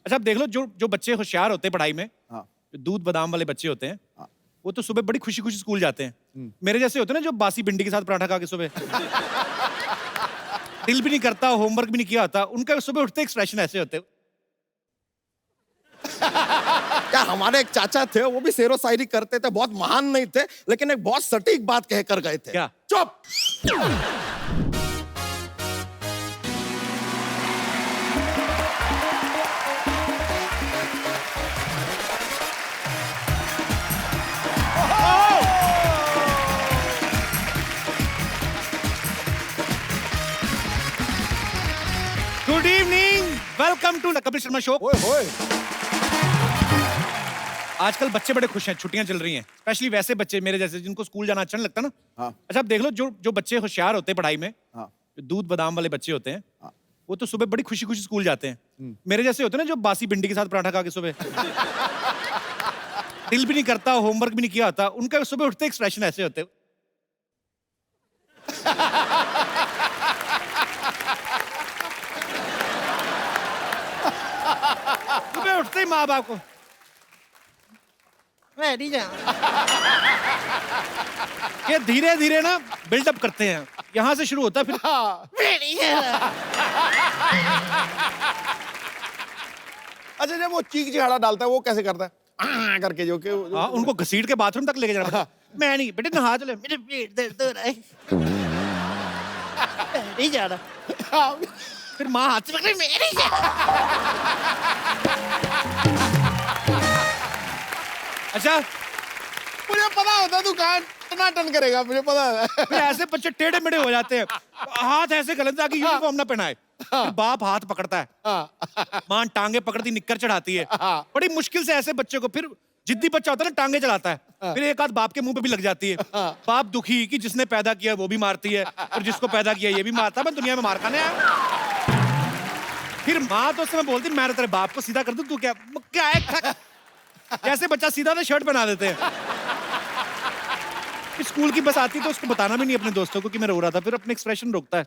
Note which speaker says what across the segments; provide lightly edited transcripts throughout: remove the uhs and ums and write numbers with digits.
Speaker 1: अच्छा आप देख लो जो जो बच्चे होशियार होते हैं पढ़ाई में,
Speaker 2: हाँ।
Speaker 1: जो दूध बादाम वाले बच्चे होते हैं,
Speaker 2: हाँ।
Speaker 1: वो तो सुबह बड़ी खुशी खुशी स्कूल जाते हैं। मेरे जैसे होते हैं ना जो बासी भिंडी के साथ पराठा खा के सुबह दिल भी नहीं करता, होमवर्क भी नहीं किया होता, उनका सुबह उठते एक्सप्रेशन ऐसे होते हैं।
Speaker 2: क्या हमारे एक चाचा थे, वो भी शेरो शायरी करते थे, बहुत महान नहीं थे, लेकिन एक बहुत सटीक बात कह कर गए थे।
Speaker 1: क्या?
Speaker 2: चुप।
Speaker 1: Good evening, welcome to Kapil Sharma show.
Speaker 2: ओए होए।
Speaker 1: आजकल बच्चे बड़े खुश हैं, छुट्टियां चल रही हैं, स्पेशली वैसे बच्चे मेरे जैसे जिनको स्कूल जाना अच्छा नहीं लगता ना।
Speaker 2: हाँ।
Speaker 1: अच्छा आप देख लो जो जो बच्चे होशियार होते हैं पढ़ाई में,
Speaker 2: हाँ।
Speaker 1: जो दूध बादाम वाले बच्चे होते हैं,
Speaker 2: हाँ।
Speaker 1: वो तो सुबह बड़ी खुशी खुशी स्कूल जाते हैं। मेरे जैसे होते हैं ना जो बासी भिंडी के साथ पराठा खा के सुबह दिल भी नहीं करता, होमवर्क भी नहीं किया होता, उनका सुबह उठते एक्सप्रेशन ऐसे होते हैं। सुबह उठते ही माँ बाप को ये धीरे धीरे ना बिल्डअप करते हैं, यहां से शुरू होता है फिर
Speaker 2: अच्छा, जब वो चीख चिहाड़ा डालता है, वो कैसे करता है? करके जो कि
Speaker 1: हाँ, उनको घसीट के बाथरूम तक लेके जाना पड़ता है। मैं नहीं बेटे, नहा चले, मेरे पेट दर्द हो रहा है, नहीं जा रहा। फिर माँ हाथ से पकड़े, मैं नहीं जा अच्छा
Speaker 2: मुझे पता होता तू कहाँ टनाटन करेगा, मुझे पता है।
Speaker 1: फिर ऐसे बच्चे टेढ़े मेढ़े हो जाते हैं, हाथ ऐसे गलत ताकि यूनिफॉर्म ना पहनाए। फिर बाप हाथ पकड़ता है, माँ टांगे पकड़ती निक्कर चढ़ाती है, बड़ी मुश्किल से ऐसे बच्चे को। फिर जिद्दी बच्चा होता है ना, टांगे चलाता है, फिर एक आध बाप के मुंह पे भी लग जाती है। बाप दुखी कि जिसने पैदा किया वो भी मारती है और जिसको पैदा किया ये भी मारता है, मैं दुनिया में मार खाने आया। फिर माँ तो उस समय बोलती, मैं तेरे बाप को सीधा कर दूं, तू क्या क्या है? जैसे बच्चा सीधा तो शर्ट बना देते हैं। स्कूल की बस आती तो उसको बताना भी नहीं अपने दोस्तों को कि मैं रो रहा था, फिर अपने एक्सप्रेशन रोकता है।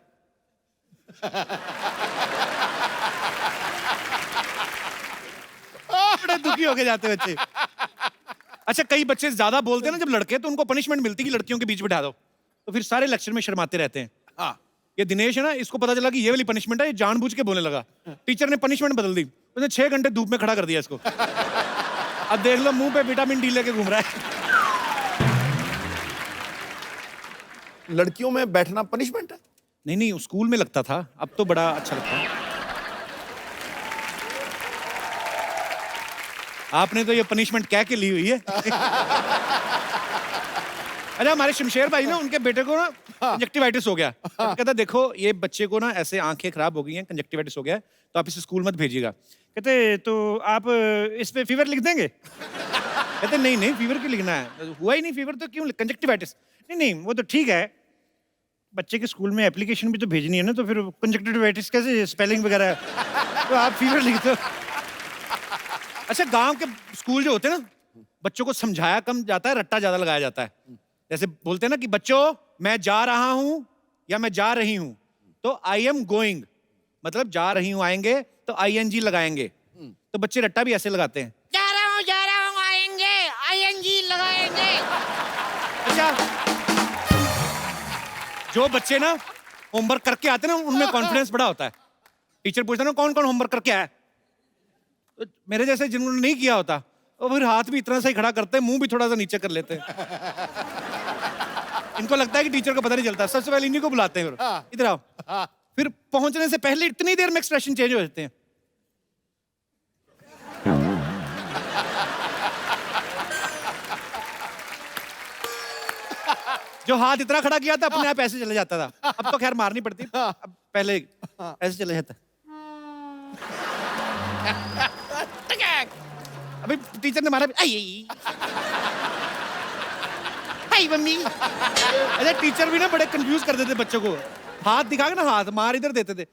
Speaker 1: बड़े दुखी होके जाते बच्चे। अच्छा कई बच्चे ज्यादा बोलते हैं ना जब लड़के, तो उनको पनिशमेंट मिलती है कि लड़कियों के बीच बिठा दो, तो फिर सारे लेक्चर में शर्माते रहते हैं।
Speaker 2: हाँ।
Speaker 1: ये दिनेश है ना, इसको पता चला कि ये वाली पनिशमेंट है, ये जानबूझ के बोलने लगा। टीचर ने पनिशमेंट बदल दी, उसने 6 घंटे धूप में खड़ा कर दिया इसको। अब देख लो मुंह पे विटामिन डी लेके घूम रहा है।
Speaker 2: लड़कियों में बैठना पनिशमेंट है?
Speaker 1: नहीं नहीं, स्कूल में लगता था, अब तो बड़ा अच्छा लगता है। आपने तो ये पनिशमेंट कह के ली हुई है। अच्छा हमारे शमशेर भाई ना, उनके बेटे को ना कंजक्टिवाइटिस हो गया। तो कहता देखो ये बच्चे को ना ऐसे आंखें खराब हो गई हैं, कंजक्टिवाइटिस हो गया है, तो आप इसे स्कूल मत भेजिएगा। कहते तो आप इस पे फीवर लिख देंगे? कहते नहीं नहीं, फीवर क्यों लिखना है, हुआ ही नहीं फीवर तो क्यों, कंजक्टिवाइटिस। नहीं नहीं वो तो ठीक है, बच्चे के स्कूल में एप्लीकेशन भी तो भेजनी है ना, तो फिर कंजक्टिवाइटिस कैसे स्पेलिंग वगैरह, तो आप फीवर लिख दो। अच्छा गांव के स्कूल जो होते हैं ना, बच्चों को समझाया कम जाता है, रट्टा ज्यादा लगाया जाता है। जैसे बोलते हैं ना कि बच्चों मैं जा रहा हूं या मैं जा रही हूं, तो आई एम गोइंग, मतलब जा रही हूं आएंगे तो ING लगाएंगे। तो बच्चे रट्टा भी ऐसे लगाते हैं, जा रहा हूं आएंगे, ING लगाएंगे। अच्छा जो बच्चे ना होमवर्क करके आते हैं ना, उनमें कॉन्फिडेंस बड़ा होता है। टीचर पूछता ना कौन कौन होमवर्क करके आया, तो मेरे जैसे जिन्होंने नहीं किया होता, वो फिर हाथ भी इतना सा ही खड़ा करते हैं, मुंह भी थोड़ा सा नीचे कर लेते हैं। इनको लगता है कि टीचर को पता नहीं चलता, सबसे पहले इन्हीं को बुलाते हैं, इधर आओ। फिर पहुंचने से पहले इतनी देर में एक्सप्रेशन चेंज हो जाते हैं। जो हाथ इतना खड़ा किया था अपने आप ऐसे चले जाता था, अब तो खैर मारनी पड़ती, अब पहले ऐसे चले जाता। अभी टीचर ने मारा, हाय मम्मी। अरे टीचर भी ना बड़े कंफ्यूज कर देते बच्चों को, हाथ दिखा के ना हाथ मार इधर देते थे।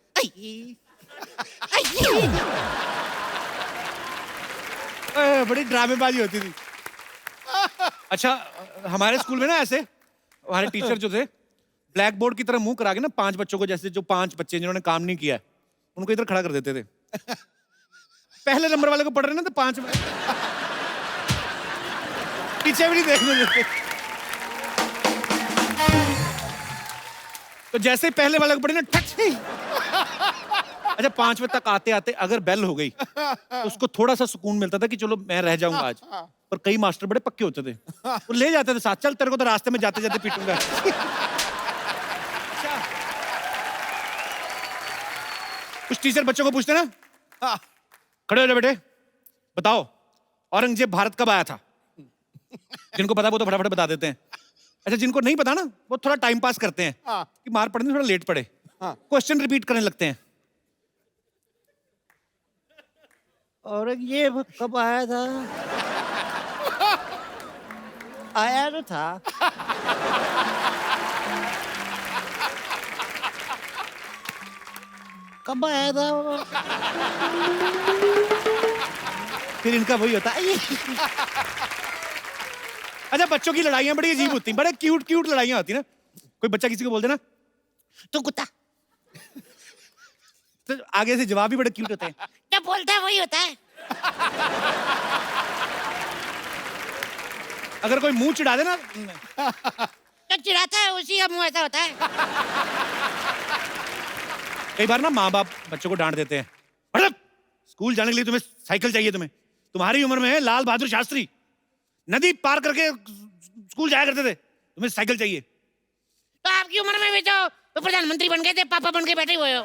Speaker 1: बड़ी ड्रामेबाजी होती थी। अच्छा हमारे स्कूल में ना ऐसे हमारे टीचर जो थे, ब्लैक बोर्ड की तरह मुंह करा के ना 5 बच्चों को, जैसे जो 5 बच्चे जिन्होंने काम नहीं किया, उनको इधर खड़ा कर देते थे। पहले नंबर वाले को पढ़ रहे हैं ना तो 5 में पीछे भी नहीं देखने देते। तो जैसे ही पहले वाले को पढ़े ना ठक से। अच्छा 5वें तक आते आते अगर बेल हो गई तो उसको थोड़ा सा सुकून मिलता था कि चलो मैं रह जाऊंगा आज। पर कई मास्टर बड़े पक्के होते थे, वो ले जाते थे साथ, चल तेरे को तो रास्ते में जाते जाते पीटूंगा। कुछ टीचर बच्चों को पूछते ना, खड़े हो जाओ बेटे, बताओ औरंगजेब भारत कब आया था? जिनको पता वो तो फटाफट बता देते हैं। अच्छा जिनको नहीं पता ना वो थोड़ा टाइम पास करते हैं कि मार पड़ने थोड़ा लेट पड़े, क्वेश्चन रिपीट करने लगते हैं। औरंगजेब कब आया था? आया तो था। कब आया था? फिर इनका वही होता है। अच्छा बच्चों की लड़ाइयां बड़ी अजीब होती हैं, बड़े क्यूट क्यूट लड़ाइयां होती हैं ना। कोई बच्चा किसी को बोल दे ना तू कुत्ता, तो आगे से जवाब भी बड़े क्यूट होते हैं, क्या बोलता है वही होता है। अगर कोई मुंह चिढ़ा दे ना तो चिढ़ाता है उसी का मुंह ऐसा होता है। कई बार ना माँ बाप बच्चों को डांट देते हैं, मतलब स्कूल जाने के लिए तुम्हें साइकिल चाहिए, तुम्हारी उम्र में है लाल बहादुर शास्त्री नदी पार करके स्कूल जाया करते थे, तुम्हें साइकिल चाहिए। तो आपकी उम्र में भी तो प्रधानमंत्री बन गए थे, पापा बन के बैठे हुए हो।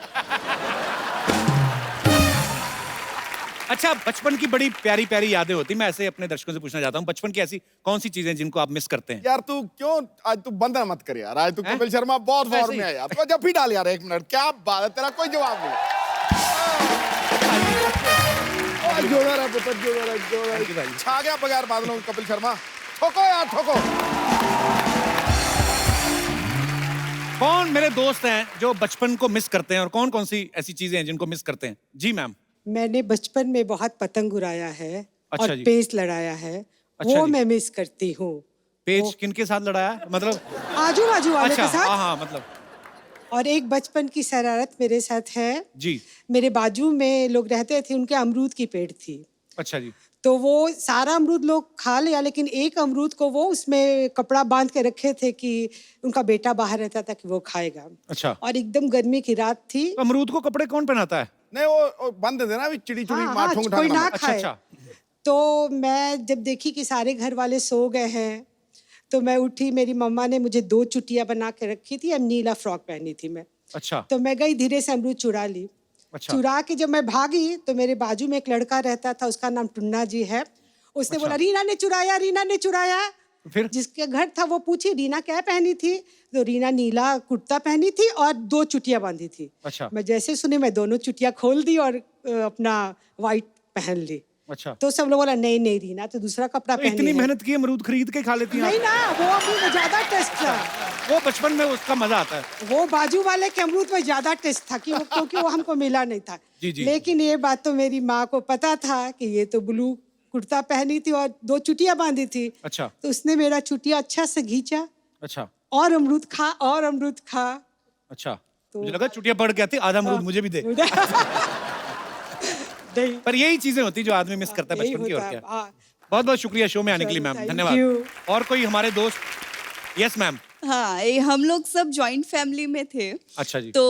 Speaker 1: अच्छा बचपन की बड़ी प्यारी प्यारी यादें होती, मैं ऐसे अपने दर्शकों से पूछना चाहता हूँ, बचपन की ऐसी कौन सी चीजें जिनको आप मिस करते हैं?
Speaker 2: यार तू क्यों आज तू बंदा मत कर यार, आज तू कपिल शर्मा बहुत फॉर्म में है यार, तो जब भी डाल यार 1 मिनट, क्या बात है, तेरा कोई जवाब नहीं। जोड़ा रहा पुत्र, जोड़ा छा गया बगैर बादलों कपिल शर्मा, ठोको यार ठोको।
Speaker 1: कौन मेरे दोस्त हैं जो बचपन को मिस करते हैं और कौन कौन सी ऐसी चीजें हैं जिनको मिस करते हैं? जी मैम।
Speaker 3: मैंने बचपन में बहुत पतंग उड़ाया है
Speaker 1: अच्छा
Speaker 3: और
Speaker 1: जी।
Speaker 3: पेच लड़ाया है,
Speaker 1: अच्छा
Speaker 3: वो
Speaker 1: जी।
Speaker 3: मैं मिस करती हूँ।
Speaker 1: पेज किनके साथ लड़ाया, मतलब?
Speaker 3: आजू बाजू वाले
Speaker 1: अच्छा
Speaker 3: के साथ।
Speaker 1: हाँ मतलब।
Speaker 3: और एक बचपन की शरारत मेरे साथ है
Speaker 1: जी।
Speaker 3: मेरे बाजू में लोग रहते थे, उनके अमरूद की पेड़ थी,
Speaker 1: अच्छा जी।
Speaker 3: तो वो सारा अमरूद लोग खा लिया, लेकिन एक अमरूद को वो उसमें कपड़ा बांध के रखे थे कि उनका बेटा बाहर रहता था कि वो खाएगा।
Speaker 1: अच्छा।
Speaker 3: और एकदम गर्मी की रात थी।
Speaker 1: तो अमरूद को कपड़े कौन पहनाता है?
Speaker 2: नहीं वो बंद देना भी, चिड़ी चिड़ी
Speaker 3: हाँ,
Speaker 2: माठों
Speaker 3: कोई ना
Speaker 1: अच्छा
Speaker 3: खाए।
Speaker 1: अच्छा।
Speaker 3: तो मैं जब देखी कि सारे घर वाले सो गए हैं, तो मैं उठी, मेरी मम्मा ने मुझे 2 चुटिया बना के रखी थी और नीला फ्रॉक पहनी थी मैं।
Speaker 1: अच्छा।
Speaker 3: तो मैं गई, धीरे से अमरूद चुरा ली।
Speaker 1: अच्छा।
Speaker 3: चुरा के जब मैं भागी तो मेरे बाजू में एक लड़का रहता था, उसका नाम टुन्ना जी है। उसने बोला रीना ने चुराया, रीना ने चुराया।
Speaker 1: फिर
Speaker 3: जिसके घर था वो पूछी रीना क्या पहनी थी, तो रीना नीला कुर्ता पहनी थी और 2 चुटिया बांधी थी।
Speaker 1: अच्छा।
Speaker 3: मैं जैसे सुने मैं दोनों चुटिया खोल दी और अपना वाइट पहन ली।
Speaker 1: अच्छा।
Speaker 3: तो सब लोग बोला नहीं नहीं रीना तो दूसरा कपड़ा
Speaker 1: तो
Speaker 3: पहनी
Speaker 1: इतनी
Speaker 3: है।
Speaker 1: मेहनत की अमरूद खरीद के खा लेती हैं
Speaker 3: नहीं
Speaker 1: आप?
Speaker 3: ना, वो अमरूद में ज्यादा टेस्ट था।
Speaker 1: वो बचपन में उसका मजा आता है।
Speaker 3: वो बाजू वाले के अमरूद में ज्यादा टेस्ट था कि क्योंकि वो हमको मिला नहीं था।
Speaker 1: जी, जी।
Speaker 3: लेकिन ये बात तो मेरी माँ को पता था कि ये तो ब्लू कुर्ता पहनी थी और 2 चुटिया बांधी थी।
Speaker 1: अच्छा।
Speaker 3: तो उसने मेरा चुटिया अच्छा से खींचा
Speaker 1: अच्छा।
Speaker 3: और अमरूद खा और अमरूद खा।
Speaker 1: अच्छा। मुझे लगा चुटिया पड़ के आती, आधा अमरूद मुझे भी दे।
Speaker 3: नहीं,
Speaker 1: पर यही चीजें होती जो आदमी मिस करता है
Speaker 3: यही
Speaker 1: बचपन की, और
Speaker 3: होता है।
Speaker 1: क्या।
Speaker 3: हाँ।
Speaker 1: बहुत बहुत शुक्रिया शो में आने के लिए मैम,
Speaker 3: Thank
Speaker 1: धन्यवाद।
Speaker 3: you।
Speaker 1: और कोई हमारे दोस्त? Yes ma'am.
Speaker 4: हाँ, हम लोग सब जॉइंट फैमिली में थे।
Speaker 1: अच्छा जी।
Speaker 4: तो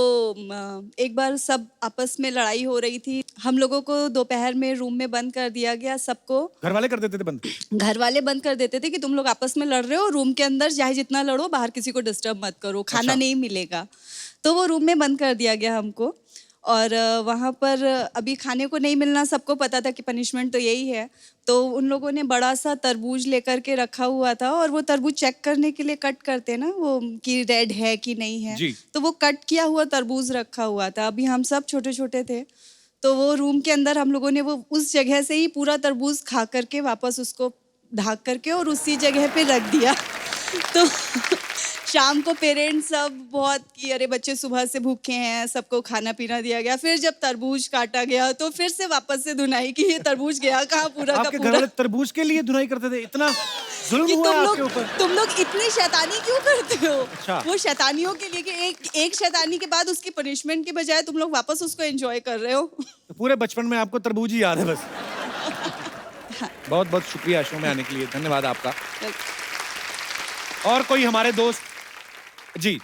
Speaker 4: एक बार सब आपस में लड़ाई हो रही थी, हम लोगों को दोपहर में रूम में बंद कर दिया गया सबको।
Speaker 1: घर वाले कर देते थे बंद?
Speaker 4: घर वाले बंद कर देते थे कि तुम लोग आपस में लड़ रहे हो, रूम के अंदर चाहे जितना लड़ो, बाहर किसी को डिस्टर्ब मत करो, खाना
Speaker 1: अच्छा।
Speaker 4: नहीं मिलेगा। तो वो रूम में बंद कर दिया गया हमको। और वहाँ पर अभी खाने को नहीं मिलना, सबको पता था कि पनिशमेंट तो यही है। तो उन लोगों ने बड़ा सा तरबूज लेकर के रखा हुआ था, और वो तरबूज चेक करने के लिए कट करते ना वो, कि रेड है कि नहीं है।
Speaker 1: जी।
Speaker 4: तो वो कट किया हुआ तरबूज रखा हुआ था। अभी हम सब छोटे छोटे थे, तो वो रूम के अंदर हम लोगों ने वो उस जगह से ही पूरा तरबूज खा करके वापस उसको ढक करके और उसी जगह पे रख दिया। तो शाम को पेरेंट्स सब बहुत कि अरे बच्चे सुबह से भूखे हैं, सबको खाना पीना दिया गया। फिर जब तरबूज काटा गया तो फिर से वापस से धुनाई कि ये तरबूज गया कहाँ पूरा का
Speaker 1: आपके घर
Speaker 4: पूरा।
Speaker 1: वाले तरबूज के लिए धुनाई करते थे इतना? जुल्म
Speaker 4: कि
Speaker 1: हुआ है आपके ऊपर?
Speaker 4: तुम लोग इतनी शैतानी क्यों करते हो?
Speaker 1: अच्छा।
Speaker 4: वो शैतानियों के लिए कि एक शैतानी के बाद उसकी पनिशमेंट के बजाय तुम लोग वापस उसको एंजॉय कर रहे हो।
Speaker 1: तो पूरे बचपन में आपको तरबूज ही याद है बस। बहुत बहुत शुक्रिया शो में आने के लिए, धन्यवाद आपका। और कोई हमारे दोस्त जी?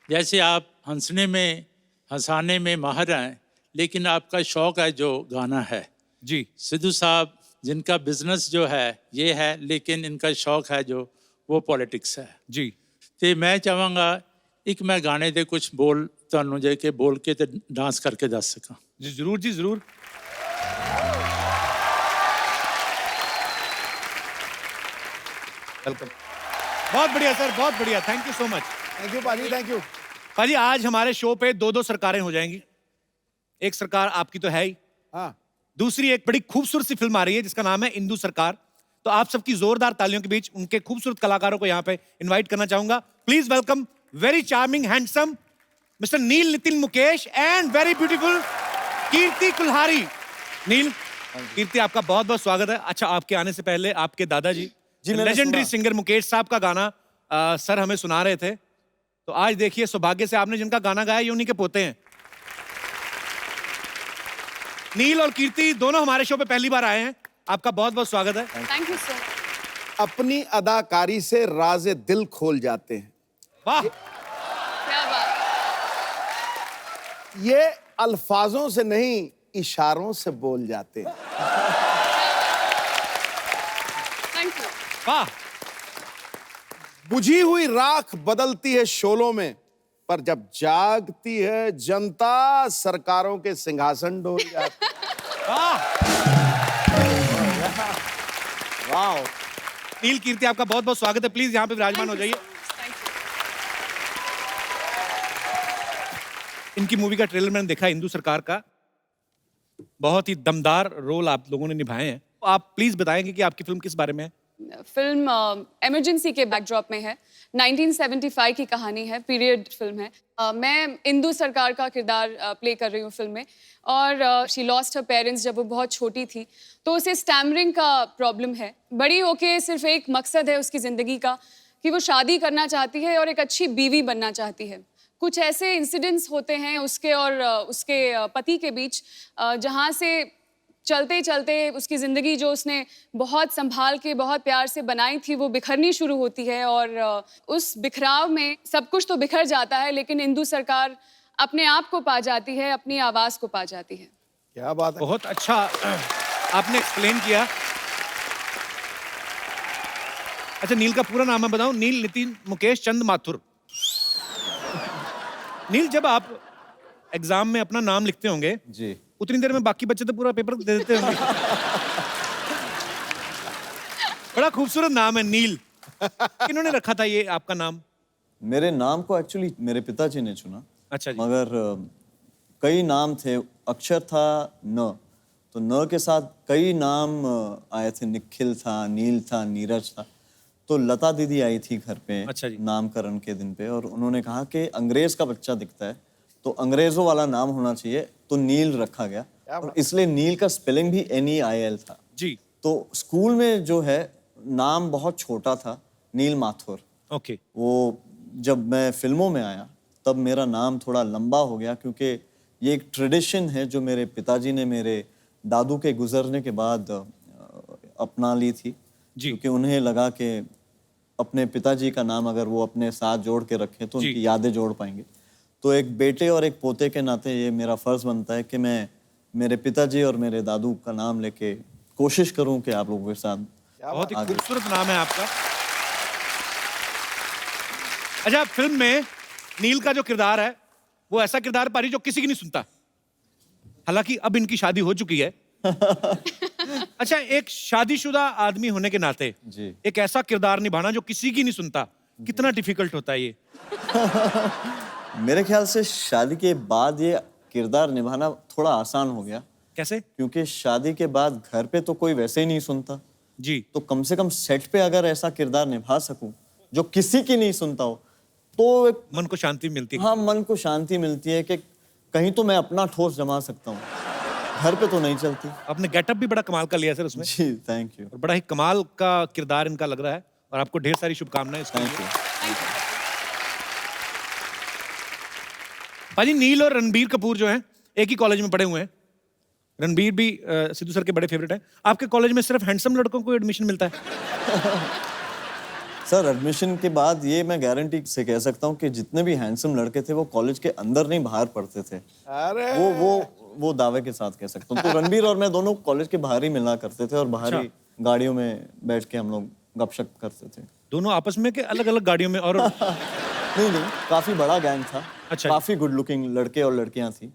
Speaker 5: जैसे आप हंसने में हंसाने में माहिर हैं, लेकिन आपका शौक है जो गाना है।
Speaker 1: जी
Speaker 5: सिद्धू साहब जिनका बिजनेस जो है ये है, लेकिन इनका शौक है जो वो पॉलिटिक्स है।
Speaker 1: जी
Speaker 5: ਤੇ ਮੈਂ ਚਾਹਾਂਗਾ ਇੱਕ ਮੈਂ ਗਾਣੇ ਦੇ ਕੁਝ ਬੋਲ ਤੁਹਾਨੂੰ ਜੇ ਕਿ ਬੋਲ ਕੇ ਤੇ ਡਾਂਸ ਕਰਕੇ ਦੱਸ ਸਕਾਂ।
Speaker 1: जी जरूर जी जरूर। वेलकम। बहुत बढ़िया सर, बहुत बढ़िया, thank you so much.
Speaker 2: Thank you पाजी, थैंक यू।
Speaker 1: पाजी आज हमारे शो पे दो दो सरकारें हो जाएंगी। एक सरकार आपकी तो है ही,
Speaker 2: हाँ,
Speaker 1: दूसरी एक बड़ी खूबसूरत सी फिल्म आ रही है जिसका नाम है इंदु सरकार। तो आप सबकी जोरदार तालियों के बीच उनके खूबसूरत कलाकारों को यहाँ पे इनवाइट करना चाहूंगा। Please welcome very charming handsome mister Neil Nitin Mukesh and very beautiful Kirti Kulhari. Neil, Kirti, आपका बहुत बहुत स्वागत है। अच्छा, आपके आने से पहले आपके दादाजी
Speaker 2: जी, मैंने
Speaker 1: लेजेंडरी
Speaker 2: सुना।
Speaker 1: सिंगर मुकेश साहब का गाना सर हमें सुना रहे थे। तो आज देखिए सौभाग्य से आपने जिनका गाना गाया ये उन्हीं के पोते हैं। नील और कीर्ति दोनों हमारे शो पे पहली बार आए हैं, आपका बहुत बहुत स्वागत है।
Speaker 4: Thank you sir.
Speaker 2: अपनी अदाकारी से राज़े दिल खोल जाते हैं।
Speaker 1: वाह,
Speaker 4: क्या बात।
Speaker 2: ये अल्फाजों से नहीं, इशारों से बोल जाते हैं।
Speaker 4: Thank you.
Speaker 1: वाह,
Speaker 2: बुझी हुई राख बदलती है शोलों में, पर जब जागती है जनता सरकारों के सिंहासन डोल जाते हैं।
Speaker 1: वाह।
Speaker 2: वाह।
Speaker 1: नील, कीर्ति, आपका बहुत बहुत स्वागत है। प्लीज यहाँ पे विराजमान हो जाइए। इनकी मूवी का ट्रेलर मैंने देखा, इंदु सरकार का। बहुत ही दमदार रोल आप लोगों ने निभाए हैं। आप प्लीज बताएंगे कि आपकी फिल्म किस बारे में है?
Speaker 6: फिल्म इमरजेंसी के बैकड्रॉप में है। 1975 की कहानी है, पीरियड फिल्म है। मैं इंदु सरकार का किरदार प्ले कर रही हूँ फिल्म में। और शी लॉस्ट हर पेरेंट्स जब वो बहुत छोटी थी, तो उसे स्टैमरिंग का प्रॉब्लम है। बड़ी होके सिर्फ एक मकसद है उसकी ज़िंदगी का कि वो शादी करना चाहती है और एक अच्छी बीवी बनना चाहती है। कुछ ऐसे इंसिडेंट्स होते हैं उसके और उसके पति के बीच, जहाँ से चलते चलते उसकी ज़िंदगी जो उसने बहुत संभाल के बहुत प्यार से बनाई थी वो बिखरनी शुरू होती है। और उस बिखराव में सब कुछ तो बिखर जाता है, लेकिन इंदु सरकार अपने आप को पा जाती है, अपनी आवाज़ को पा जाती है।
Speaker 2: क्या बात है।
Speaker 1: बहुत अच्छा आपने एक्सप्लेन किया। अच्छा, नील का पूरा नाम मैं बताऊं, नील नितिन मुकेश चंद माथुर। नील, जब आप एग्जाम में अपना नाम लिखते होंगे
Speaker 2: जी,
Speaker 1: उतनी देर में बाकी बच्चे तो पूरा पेपर दे देते होंगे। बड़ा खूबसूरत नाम है नील। किन्होंने रखा था ये आपका नाम?
Speaker 7: मेरे नाम को एक्चुअली मेरे पिताजी ने चुना।
Speaker 1: अच्छा जी।
Speaker 7: मगर कई नाम थे, अक्षर था न, तो न के साथ कई नाम आए थे। निखिल था, नील था, नीरज था। तो लता दीदी आई थी घर पे
Speaker 1: अच्छा जी।
Speaker 7: नामकरण के दिन पे, और उन्होंने कहा कि अंग्रेज का बच्चा दिखता है तो अंग्रेजों वाला नाम होना चाहिए, तो नील रखा गया। और इसलिए नील का स्पेलिंग भी NEIL था
Speaker 1: जी।
Speaker 7: तो स्कूल में जो है नाम बहुत छोटा था, नील माथुर।
Speaker 1: ओके।
Speaker 7: वो जब मैं फिल्मों में आया तब मेरा नाम थोड़ा लंबा हो गया, क्योंकि ये एक ट्रेडिशन है जो मेरे पिताजी ने मेरे दादू के गुजरने के बाद अपना ली थी।
Speaker 1: जी।
Speaker 7: क्योंकि उन्हें लगा कि अपने पिताजी का नाम अगर वो अपने साथ जोड़ के रखें तो
Speaker 1: जी।
Speaker 7: उनकी यादें जोड़ पाएंगे। तो एक बेटे और एक पोते के नाते ये मेरा फर्ज बनता है कि मैं मेरे पिताजी और मेरे दादू का नाम लेके कोशिश करूं कि आप लोगों के साथ
Speaker 1: बहुत ही
Speaker 7: आगे।
Speaker 1: खूबसूरत नाम है आपका। अच्छा, फिल्म में नील का जो किरदार है वो ऐसा किरदार पारी जो किसी की नहीं सुनता। हालांकि अब इनकी शादी हो चुकी है। अच्छा, एक शादीशुदा आदमी होने के नाते
Speaker 7: जी।
Speaker 1: एक ऐसा किरदार निभाना जो किसी की नहीं सुनता, कितना डिफिकल्ट होता है ये?
Speaker 7: मेरे ख्याल से शादी के बाद ये किरदार निभाना थोड़ा आसान हो गया,
Speaker 1: कैसे?
Speaker 7: क्योंकि शादी के बाद घर पे तो कोई वैसे ही नहीं सुनता।
Speaker 1: जी।
Speaker 7: तो कम से कम सेट पे अगर ऐसा किरदार निभा सकूं जो किसी की नहीं सुनता हो, तो एक
Speaker 1: मन को शांति मिलती है।
Speaker 7: हाँ, मन को शांति मिलती है कि कहीं तो मैं अपना ठोस जमा सकता हूँ, घर पे तो नहीं चलती।
Speaker 1: आपने गेटअप भी बड़ा कमाल का लिया सर उसमें।
Speaker 7: जी, थैंक यू।
Speaker 1: और बड़ा ही कमाल का किरदार इनका लग रहा है। और आपको ढेर सारी शुभकामनाएं इसके
Speaker 7: थैंक
Speaker 1: लिए।
Speaker 7: यू।
Speaker 1: भाजी नील और रणबीर कपूर जो हैं एक ही कॉलेज में पढ़े हुए हैं। रणबीर भी सिद्धू सर के बड़े फेवरेट हैं। आपके कॉलेज में सिर्फ हैंडसम लड़कों को एडमिशन मिलता है?
Speaker 7: सर एडमिशन के बाद ये मैं गारंटी से कह सकता हूँ कि जितने भी हैंडसम लड़के थे वो कॉलेज के अंदर नहीं बाहर पढ़ते थे।
Speaker 2: अरे
Speaker 7: वो दावे के साथ कह सकता हूँ। तो रणबीर और मैं दोनों कॉलेज के बाहर ही मिला करते थे और बाहर ही गाड़ियों में बैठ के हम लोग गपशप करते थे।
Speaker 1: दोनों आपस में के अलग अलग गाड़ियों में? और
Speaker 7: नहीं, काफी बड़ा गैंग था।
Speaker 1: अच्छा।
Speaker 7: काफी गुड लुकिंग लड़के और लड़कियां थी,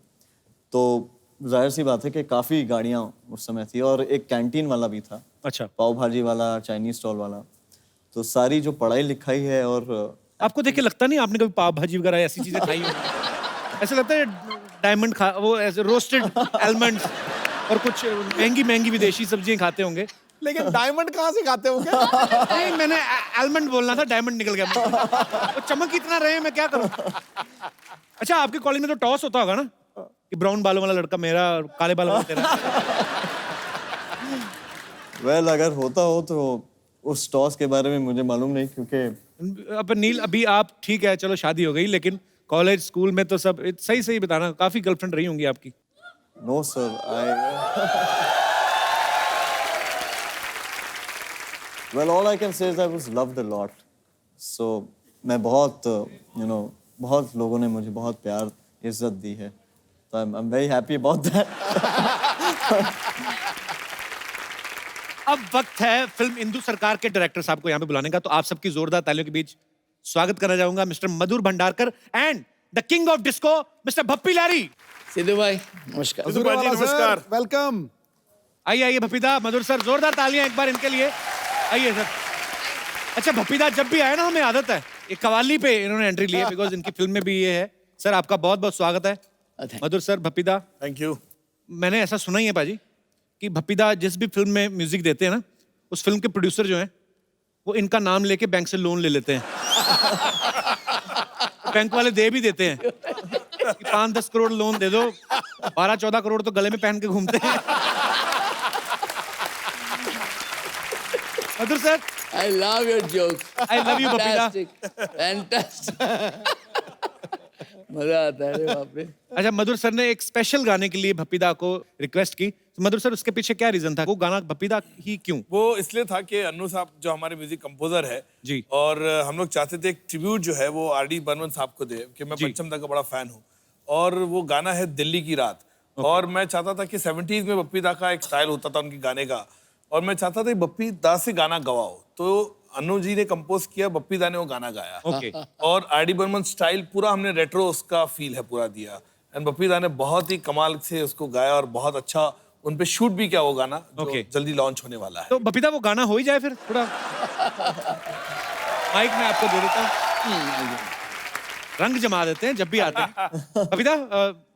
Speaker 7: तो जाहिर सी बात है कि काफी गाड़ियां उस समय थी और एक कैंटीन वाला भी था।
Speaker 1: अच्छा,
Speaker 7: पाव भाजी वाला, चाइनीज स्टॉल वाला। तो सारी जो पढ़ाई लिखाई है और
Speaker 1: आपको देख के लगता नहीं आपने कभी पाव भाजी वगैरह ऐसी चीजें खाई हो? ऐसा लगता है डायमंड खा, वो ऐसे रोस्टेड आलमंड्स और कुछ महंगी महंगी विदेशी सब्जियां खाते होंगे।
Speaker 2: लेकिन डायमंड कहाँ से खाते हो क्या?
Speaker 1: नहीं, मैंने आलमंड बोलना था, डायमंड निकल गया मुंह से। वो चमक इतना रहे, मैं क्या करूं? अच्छा, आपके कॉलेज में तो टॉस होता होगा ना कि ब्राउन बालों वाला लड़का मेरा और काले बालों वाला तेरा?
Speaker 7: वेल अगर होता हो तो उस टॉस के बारे में मुझे मालूम नहीं, क्योंकि
Speaker 1: अब नील, अभी आप ठीक है, चलो शादी हो गई, लेकिन कॉलेज स्कूल में तो सब सही सही बताना, काफी गर्लफ्रेंड रही होंगी आपकी?
Speaker 7: No sir, I well all I can say is I was loved a lot. So मैं बहुत बहुत लोगों ने मुझे बहुत प्यार इज्जत दी है, तो I am very happy about that.
Speaker 1: अब वक्त है फिल्म इंदु सरकार के डायरेक्टर साहब को यहाँ पे बुलाने का, तो आप सबकी जोरदार तालियों के बीच स्वागत करना चाहूंगा mister Madhur Bhandarkar and the king of disco mister Bappi Lahiri.
Speaker 8: Sidhu भाई नमस्कार।
Speaker 2: हुजूर वाला सर, वेलकम।
Speaker 1: आइए आइए भप्पीदा, मधुर सर, जोरदार तालियां एक बार इनके लिए। आइए सर। अच्छा भप्पीदा, जब भी आए ना हमें आदत है ये कवाली पे इन्होंने एंट्री ली है, बिकॉज इनकी फिल्म में भी ये है। सर आपका बहुत बहुत स्वागत है। मधुर सर, भप्पीदा,
Speaker 2: थैंक यू।
Speaker 1: मैंने ऐसा सुना ही है पाजी कि भप्पीदा जिस भी फिल्म में म्यूजिक देते हैं ना, उस फिल्म के प्रोड्यूसर जो हैं वो इनका नाम लेके बैंक से लोन ले लेते हैं। बैंक वाले दे भी देते हैं कि 5-10 करोड़ लोन दे दो, 12-14 करोड़ तो गले में पहन के घूमते हैं। मधुर sir,
Speaker 8: I love your jokes.
Speaker 1: I love you, Babita.
Speaker 8: Fantastic. मजा आता है रे बाप रे।
Speaker 1: अच्छा मधुर सर ने एक स्पेशल गाने के लिए भप्पीदा को रिक्वेस्ट की, तो मधुर सर उसके पीछे क्या रीजन था? वो गाना भप्पीदा ही क्यों?
Speaker 9: वो इसलिए था कि अन्नू साहब जो हमारे म्यूजिक कंपोजर है
Speaker 1: जी,
Speaker 9: और हम लोग चाहते थे एक ट्रिब्यूट जो है वो आर.डी. बर्मन साहब को दे, कि मैं
Speaker 1: जी।
Speaker 9: पंचम दा का बड़ा फैन हूँ, और वो गाना है दिल्ली की रात। और मैं चाहता था कि 70s में बप्पी दा का एक स्टाइल होता था उनके गाने का, और मैं चाहता था कि बप्पी दा से गाना गवाओ, तो अन्नू जी ने कंपोज किया, बप्पी दा ने वो गाना गाया।
Speaker 1: ओके।
Speaker 9: और आर.डी. बर्मन स्टाइल पूरा हमने रेट्रो उसका फील है पूरा दिया, एंड बप्पी दा ने बहुत ही कमाल से उसको गाया और बहुत अच्छा उन पे शूट भी किया वो गाना, जो
Speaker 1: Okay.
Speaker 9: जल्दी लॉन्च होने वाला है।
Speaker 1: तो भप्पीदा वो गाना हो ही जाए फिर थोड़ा। माइक में आपको दे देता हूँ, रंग जमा देते हैं जब भी आते हैं। भप्पीदा,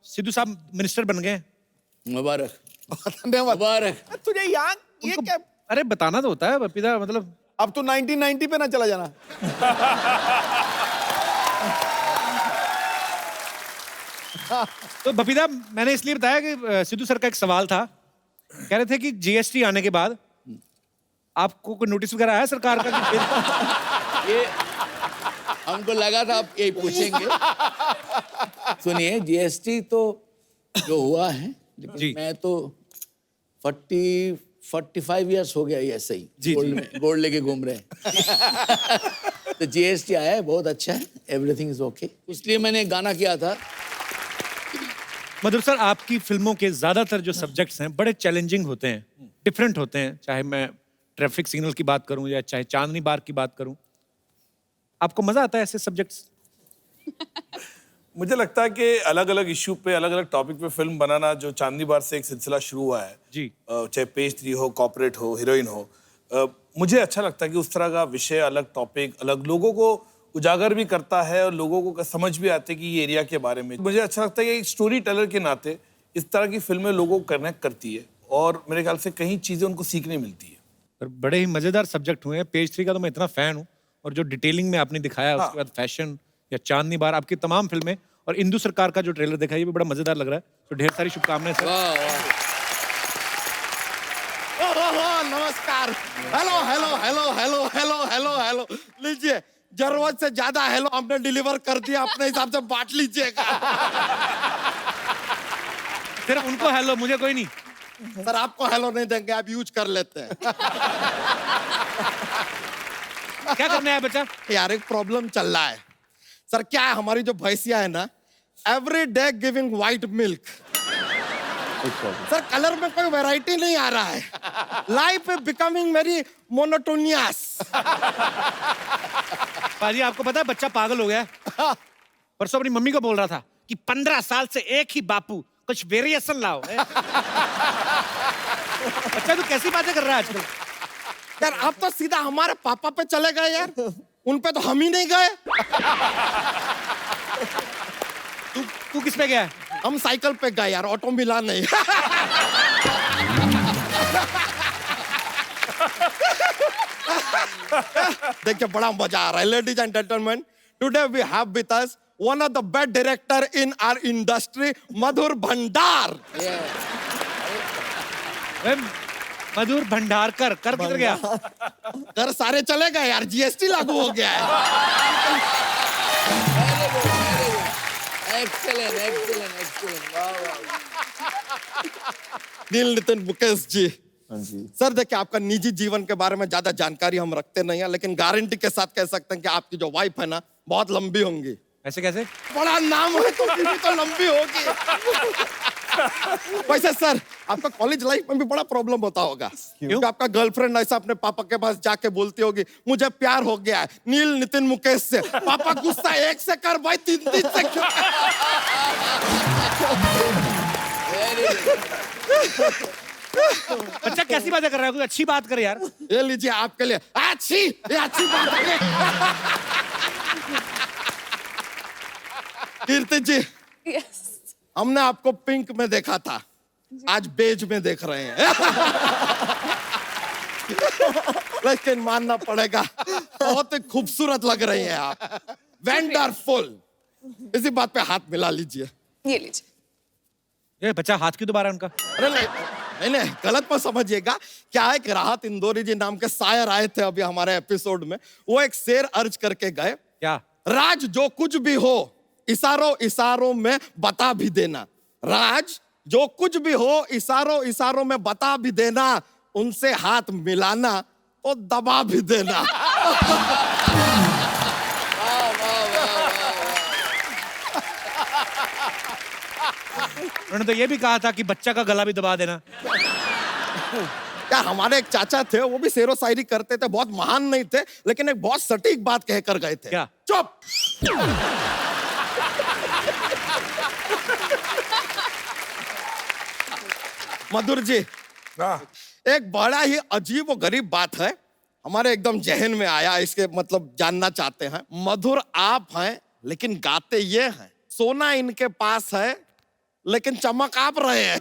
Speaker 1: सिद्धू साहब मिनिस्टर बन गए।
Speaker 8: मुबारक
Speaker 2: धन्यवाद।
Speaker 8: मुबारक।
Speaker 2: तुझे यहाँ ये
Speaker 1: उनको-
Speaker 2: क्या?
Speaker 1: अरे बताना तो होता है भप्पीदा, मतलब
Speaker 2: अब तो 1990 पे ना चला जाना।
Speaker 1: तो भप्पीदा, मैंने इसलिए बताया कि सिद्धू सर का एक सवाल था, कह रहे थे कि जीएसटी आने के बाद आपको कोई नोटिस वगैरह आया सरकार का कि फिर-
Speaker 8: ये हमको लगा था आप यही पूछेंगे। सुनिए, जीएसटी तो जो हुआ है,
Speaker 1: जी।
Speaker 8: लेकिन मैं तो 45 इयर्स हो गया ये ऐसे ही
Speaker 1: जी,
Speaker 8: गोल्ड
Speaker 1: जी।
Speaker 8: में गोल्ड लेके घूम रहे हैं। तो जीएसटी आया है, बहुत अच्छा है, एवरीथिंग इज ओके। इसलिए मैंने गाना किया था।
Speaker 1: मधुर सर, आपकी फिल्मों के ज्यादातर जो सब्जेक्ट्स हैं बड़े चैलेंजिंग होते हैं, डिफरेंट होते हैं, चाहे मैं ट्रैफिक सिग्नल की बात करूं या चाहे चांदनी बार की बात करूं। आपको मजा आता है ऐसे सब्जेक्ट्स?
Speaker 9: मुझे लगता है कि अलग अलग इश्यू पे, अलग अलग टॉपिक पे फिल्म बनाना, जो चांदनी बार से एक सिलसिला शुरू हुआ है
Speaker 1: जी।
Speaker 9: चाहे पेज 3 हो, कॉर्पोरेट हो, हीरोइन हो, मुझे अच्छा लगता है कि उस तरह का विषय, अलग टॉपिक, अलग लोगों को उजागर भी करता है और लोगों को समझ भी आते कि ये एरिया के बारे में। मुझे अच्छा लगता है कि एक स्टोरी टेलर के नाते इस तरह की फिल्में लोगों को कनेक्ट करती है, और मेरे ख्याल से कई चीजें उनको सीखने मिलती है।
Speaker 1: पर बड़े ही मजेदार सब्जेक्ट हुए हैं। पेज 3 का तो मैं इतना फैन हूं, और जो डिटेलिंग में आपने दिखाया, उसके बाद फैशन या चांदनी बार, आपकी तमाम फिल्में, और इंदु सरकार का जो ट्रेलर देखा, ये भी बड़ा मजेदार लग रहा है। तो ढेर सारी शुभकामनाएं सर।
Speaker 8: वाह वाह।
Speaker 2: नमस्कार। Hello hello hello hello hello hello hello, लीजिए, जरूरत से ज्यादा हेलो हमने डिलीवर कर दिया, अपने हिसाब से बांट लीजिएगा।
Speaker 1: सिर्फ उनको हेलो, मुझे कोई नहीं।
Speaker 2: सर आपको हेलो नहीं देंगे, आप यूज कर लेते हैं।
Speaker 1: क्या करना है बच्चा?
Speaker 2: यार एक प्रॉब्लम चल रहा है सर। क्या है, हमारी जो भैंसिया है ना, every day giving white milk. Sir colour में कोई वैरायटी नहीं आ रहा है। Life is becoming very monotonous.
Speaker 1: पाजी आपको पता है बच्चा पागल हो गया है? परसों अपनी मम्मी को बोल रहा था कि 15 साल से एक ही बापू, कुछ वेरिएशन लाओ। बच्चा तू कैसी बातें कर रहा है आजकल?
Speaker 2: यार आप तो सीधा हमारे पापा पे चले गए यार, उन पे तो हम ही नहीं गए।
Speaker 1: तू किस पे गया है?
Speaker 2: हम साइकिल पे गए यार, ऑटो मिला नहीं। देखिए बड़ा मजा आ रहा है। Ladies and gentleman, today we have with us one of the best director in our industry, Madhur Bhandar.
Speaker 1: Madhur Bhandarkar कर किधर गया?
Speaker 2: घर सारे चले गए यार, जीएसटी लागू हो गया है।
Speaker 8: एक्सेलेंट एक्सेलेंट एक्सेलेंट, वाह वाह।
Speaker 2: नील नितिन मुकेश जी,
Speaker 7: हाँ जी।
Speaker 2: सर देखिए आपका निजी जीवन के बारे में ज्यादा जानकारी हम रखते नहीं है, लेकिन गारंटी के साथ कह सकते हैं कि आपकी जो वाइफ है ना, बहुत लंबी होंगी।
Speaker 1: ऐसे कैसे?
Speaker 2: बड़ा नाम है तो बीवी तो लंबी होगी। वैसे सर आपका कॉलेज लाइफ में भी बड़ा प्रॉब्लम होता होगा, क्योंकि आपका गर्लफ्रेंड ऐसा अपने पापा के पास जाके बोलती होगी, मुझे प्यार हो गया है नील नितिन मुकेश से। पापा गुस्सा 1 से कर भाई, 3 से क्यों?
Speaker 1: बच्चा कैसी बातें कर रहा है? कोई अच्छी बात कर यार।
Speaker 2: ये लीजिए आपके लिए अच्छी, ये अच्छी बात है। कीर्ति जी,
Speaker 6: यस।
Speaker 2: हमने आपको पिंक में देखा था, आज बेज में देख रहे हैं। लेकिन मानना पड़ेगा बहुत ही खूबसूरत लग रही हैं आप, वंडरफुल। इसी बात पे हाथ मिला लीजिए।
Speaker 6: ये लीजिए।
Speaker 1: ये बच्चा हाथ क्यों दोबारा उनका?
Speaker 2: अरे नहीं गलत मत समझिएगा। क्या है कि राहत इंदौरी जी नाम के शायर आए थे अभी हमारे एपिसोड में, वो एक शेर अर्ज करके गए।
Speaker 1: क्या?
Speaker 2: राज जो कुछ भी हो इशारों इशारों में बता भी देना। राज जो कुछ भी हो इशारों इशारों में बता भी देना। उनसे हाथ मिलाना तो दबा भी देना।
Speaker 1: उन्होंने तो ये भी कहा था कि बच्चा का गला भी दबा देना।
Speaker 2: यार हमारे एक चाचा थे, वो भी शेरो शायरी करते थे, बहुत महान नहीं थे, लेकिन एक बहुत सटीक बात कहकर गए थे।
Speaker 1: क्या?
Speaker 2: चुप। मधुर जी, एक बड़ा ही अजीब और गरीब बात है, हमारे एकदम जहन में आया, इसके मतलब जानना चाहते हैं। मधुर आप हैं लेकिन गाते ये हैं, सोना इनके पास है लेकिन चमक आप रहे हैं।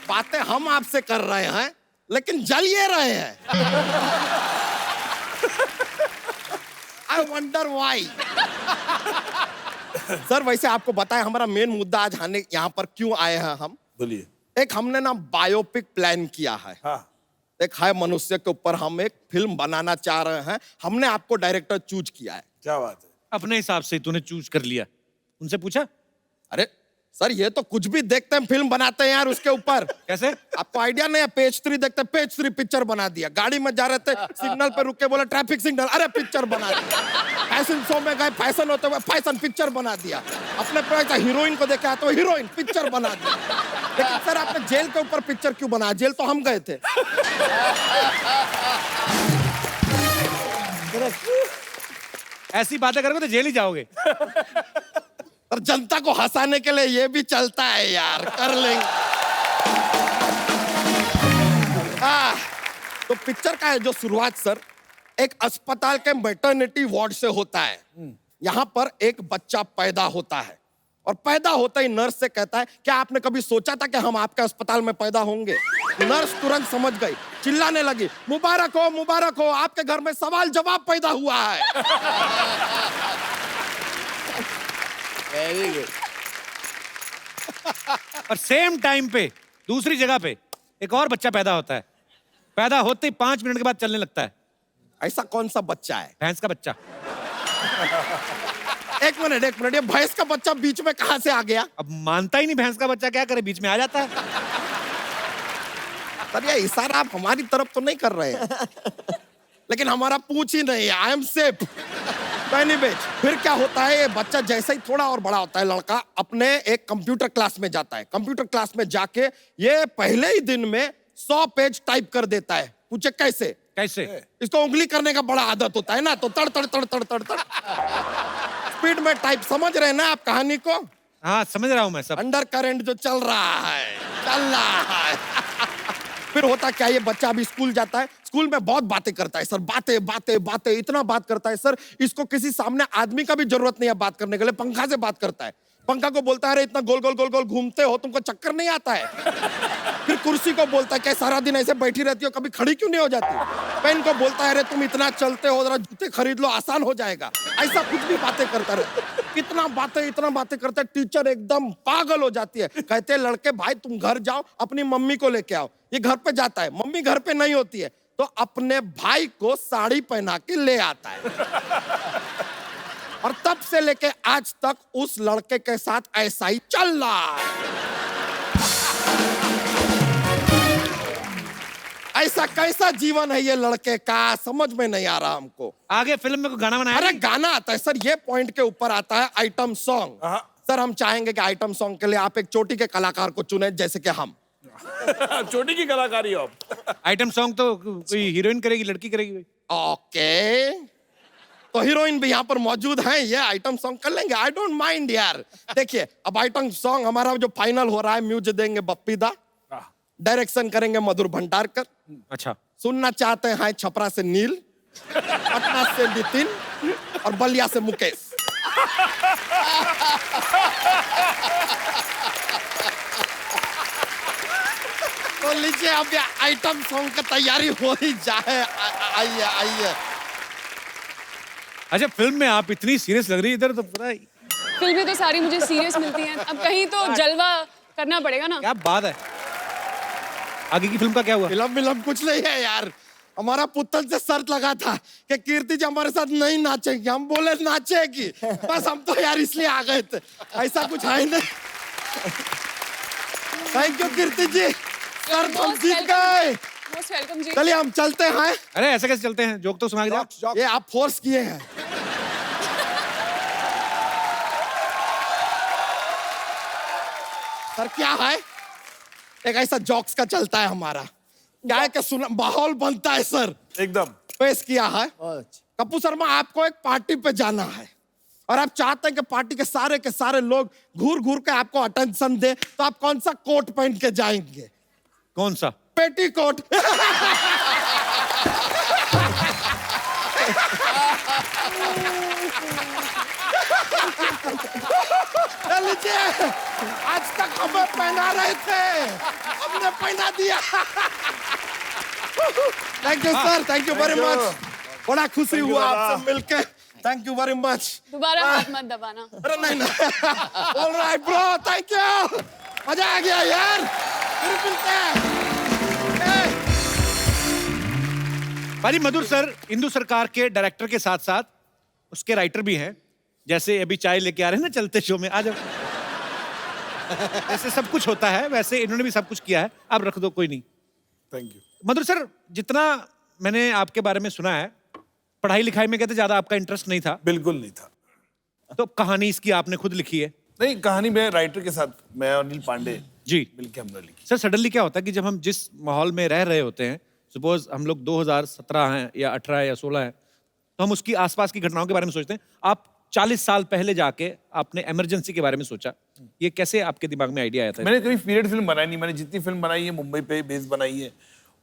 Speaker 2: बातें हम आपसे कर रहे हैं लेकिन जल ये रहे हैं। I wonder why. सर वैसे आपको बताएं हमारा मेन मुद्दा आज आने यहाँ पर क्यों आए हैं हम?
Speaker 9: बोलिए।
Speaker 2: एक हमने ना बायोपिक प्लान किया है।
Speaker 9: हाँ।
Speaker 2: एक है मनुष्य के ऊपर हम एक फिल्म बनाना चाह रहे हैं। हमने आपको डायरेक्टर चूज किया है।
Speaker 9: क्या बात है?
Speaker 1: अपने हिसाब से तूने चूज कर लिया, उनसे पूछा?
Speaker 2: अरे सर ये तो कुछ भी देखते हैं फिल्म बनाते हैं यार उसके ऊपर।
Speaker 1: कैसे?
Speaker 2: आपको आइडिया नहीं है? पेज 3 देखते, पेज 3 पिक्चर बना दिया। गाड़ी में जा रहे थे, सिग्नल पे रुक के बोला ट्रैफिक सिग्नल, अरे पिक्चर बना दिया। फैशन शो में गए, फैशन होते हुए फैशन पिक्चर बना दिया। अपने पे हीरोइन को देखा तो हीरोइन पिक्चर बना दिया। लेकिन सर आपने जेल के ऊपर पिक्चर क्यों बनाया? जेल तो हम गए थे।
Speaker 1: ऐसी बातें करोगे तो जेल ही जाओगे।
Speaker 2: और जनता को हंसाने के लिए ये भी चलता है यार, कर लेंगे। तो पिक्चर का है जो शुरुआत सर एक अस्पताल के मैटरनिटी वार्ड से होता है। यहाँ पर एक बच्चा पैदा होता है और पैदा होते ही नर्स से कहता है, क्या आपने कभी सोचा था कि हम आपके अस्पताल में पैदा होंगे? नर्स तुरंत समझ गई, चिल्लाने लगी, मुबारक हो, आपके घर में सवाल जवाब पैदा हुआ है।
Speaker 8: Very good.
Speaker 1: और सेम टाइम पे दूसरी जगह पे एक और बच्चा पैदा होता है, पैदा होते ही 5 मिनट के बाद चलने लगता है।
Speaker 2: ऐसा कौन सा बच्चा है?
Speaker 1: भैंस का बच्चा।
Speaker 2: एक मिनट, ये भैंस का बच्चा बीच में कहां से आ गया?
Speaker 1: अब मानता ही नहीं, भैंस का बच्चा क्या करे, बीच में आ जाता है।
Speaker 2: सर ये इशारा आप हमारी तरफ तो नहीं कर रहे हैं, लेकिन हमारा पूछ ही नहीं है। I am safe. फिर क्या होता है, ये बच्चा जैसे ही थोड़ा और बड़ा होता है, लड़का अपने एक कंप्यूटर क्लास में जाता है। कंप्यूटर क्लास में जाके ये पहले ही दिन में 100 पेज टाइप कर देता है। पूछे कैसे?
Speaker 1: कैसे?
Speaker 2: इसको उंगली करने का बड़ा आदत होता है ना, तो तड़ तड़ तड़ तड़ तड़ तड़ स्पीड में टाइप। समझ रहे हैं ना आप कहानी को?
Speaker 1: हाँ समझ रहा हूँ मैं सब।
Speaker 2: अंडर करंट जो चल रहा है। फिर होता क्या, ये बच्चा अभी स्कूल जाता है, स्कूल में बहुत बातें करता है सर, बातें इतना बात करता है सर, इसको किसी सामने आदमी का भी जरूरत नहीं है बात करने के लिए, पंखा से बात करता है। पंखा को बोलता है अरे इतना गोल गोल गोल गोल घूमते हो, तुमको चक्कर नहीं आता है? फिर कुर्सी को बोलता है क्या सारा दिन ऐसे बैठी रहती हो, कभी खड़ी क्यों नहीं हो जाती? पेन को बोलता है अरे तुम इतना चलते हो, जरा जूते खरीद लो, आसान हो जाएगा। ऐसा कुछ भी बातें करता रहता। इतना बातें करता है, टीचर एकदम पागल हो जाती है। कहते हैं लड़के भाई तुम घर जाओ, अपनी मम्मी को लेके आओ। ये घर पे जाता है, मम्मी घर पे नहीं होती है, तो अपने भाई को साड़ी पहना के ले आता है। और तब से लेके आज तक उस लड़के के साथ ऐसा ही चल रहा है। ऐसा कैसा जीवन है ये लड़के का, समझ में नहीं आ रहा हमको।
Speaker 1: आगे फिल्म में कोई गाना बनाया?
Speaker 2: अरे गाना आता है सर, ये पॉइंट के ऊपर आता है आइटम सॉन्ग। सर हम चाहेंगे कि आइटम सॉन्ग के लिए आप एक चोटी के कलाकार को चुने, जैसे कि हम।
Speaker 9: चोटी की कलाकारी हो आप।
Speaker 1: आइटम सॉन्ग तो कोई हीरोइन करेगी, लड़की करेगी?
Speaker 2: ओके, तो हीरोइन भी यहाँ पर मौजूद हैं, ये आइटम सॉन्ग कर लेंगे, आई डोंट माइंड यार। देखिए अब आइटम सॉन्ग हमारा जो फाइनल हो रहा है, म्यूजिक देंगे बप्पी दा, डायरेक्शन करेंगे मधुर भंडारकर।
Speaker 1: अच्छा।
Speaker 2: सुनना चाहते हैं छपरा से नील, पटना से नितिन और बलिया से मुकेश। तो लीजिए अब ये आइटम सॉन्ग की तैयारी हो ही जाए। आइए।
Speaker 1: अच्छा फिल्म में आप इतनी सीरियस लग रही है, इधर तो पूरा
Speaker 6: फिल्में तो सारी मुझे सीरियस मिलती हैं, अब कहीं तो जलवा करना पड़ेगा ना।
Speaker 1: क्या बात है। आगे की फिल्म का क्या हुआ?
Speaker 2: फिल्म कुछ नहीं है यार, हमारा पुतल से शर्त लगा था कि कीर्ति जी हमारे साथ नहीं नाचेगी, हम बोले नाचेगी, बस हम तो यार इसलिए आ गए थे, ऐसा कुछ है नहीं। थैंक यू कीर्ति जी, शर्त हम जीत गए।
Speaker 6: मोस्ट वेलकम जी।
Speaker 2: चलिए हम चलते हैं।
Speaker 1: अरे ऐसे कैसे चलते हैं, जोक तो सुना के जाओ।
Speaker 2: ये आप फोर्स किए हैं। सर क्या है, एक ऐसा जॉक्स का चलता है हमारा, क्या है कि सुना माहौल बनता है सर,
Speaker 9: एकदम
Speaker 2: पेश किया है। कपूर शर्मा आपको एक पार्टी पे जाना है और आप चाहते हैं कि पार्टी के सारे लोग घूर घूर के आपको अटेंशन दे, तो आप कौन सा कोट पहन के जाएंगे?
Speaker 1: कौन सा?
Speaker 2: पेटी कोट। लीजिए, आज तक हमें पहना रहे थे, हमने पहना दिया। Thank you sir, thank you very much, बड़ा खुशी हुआ आपसे मिलके, थैंक यू वेरी मच।
Speaker 6: दोबारा हाथ मत दबाना।
Speaker 2: अरे नहीं। ऑलराइट ब्रो, थैंक यू, मजा आ गया यार, फिर मिलते हैं।
Speaker 1: भाजी मधुर सर इंदु सरकार के डायरेक्टर के साथ साथ उसके राइटर भी हैं, जैसे अभी चाय लेके आ रहे हैं ना चलते शो में, आ जाओ। ऐसे सब कुछ होता है, वैसे इन्होंने भी सब कुछ किया है, आप रख दो, कोई नहीं।
Speaker 9: Thank you.
Speaker 1: मधुर सर, जितना मैंने आपके बारे में सुना है, पढ़ाई लिखाई में कहते ज्यादा आपका इंटरेस्ट नहीं था।
Speaker 9: बिल्कुल नहीं था।
Speaker 1: तो कहानी इसकी आपने खुद लिखी है?
Speaker 9: नहीं, कहानी मैं राइटर के साथ, मैं और अनिल पांडे
Speaker 1: जी
Speaker 9: मिलके हमने लिखी।
Speaker 1: सर सडनली क्या होता है कि जब हम जिस माहौल में रह रहे होते हैं, सपोज हम लोग 2017 हैं या 18 या 16 हैं, तो हम उसकी आसपास की घटनाओं के बारे में सोचते हैं। आप 40 साल पहले जाके आपने इमरजेंसी के बारे में सोचा, ये कैसे आपके दिमाग में आइडिया आया था?
Speaker 9: मैंने कभी पीरियड फिल्म बनाई नहीं, मैंने जितनी फिल्म बनाई है मुंबई पे बेस बनाई है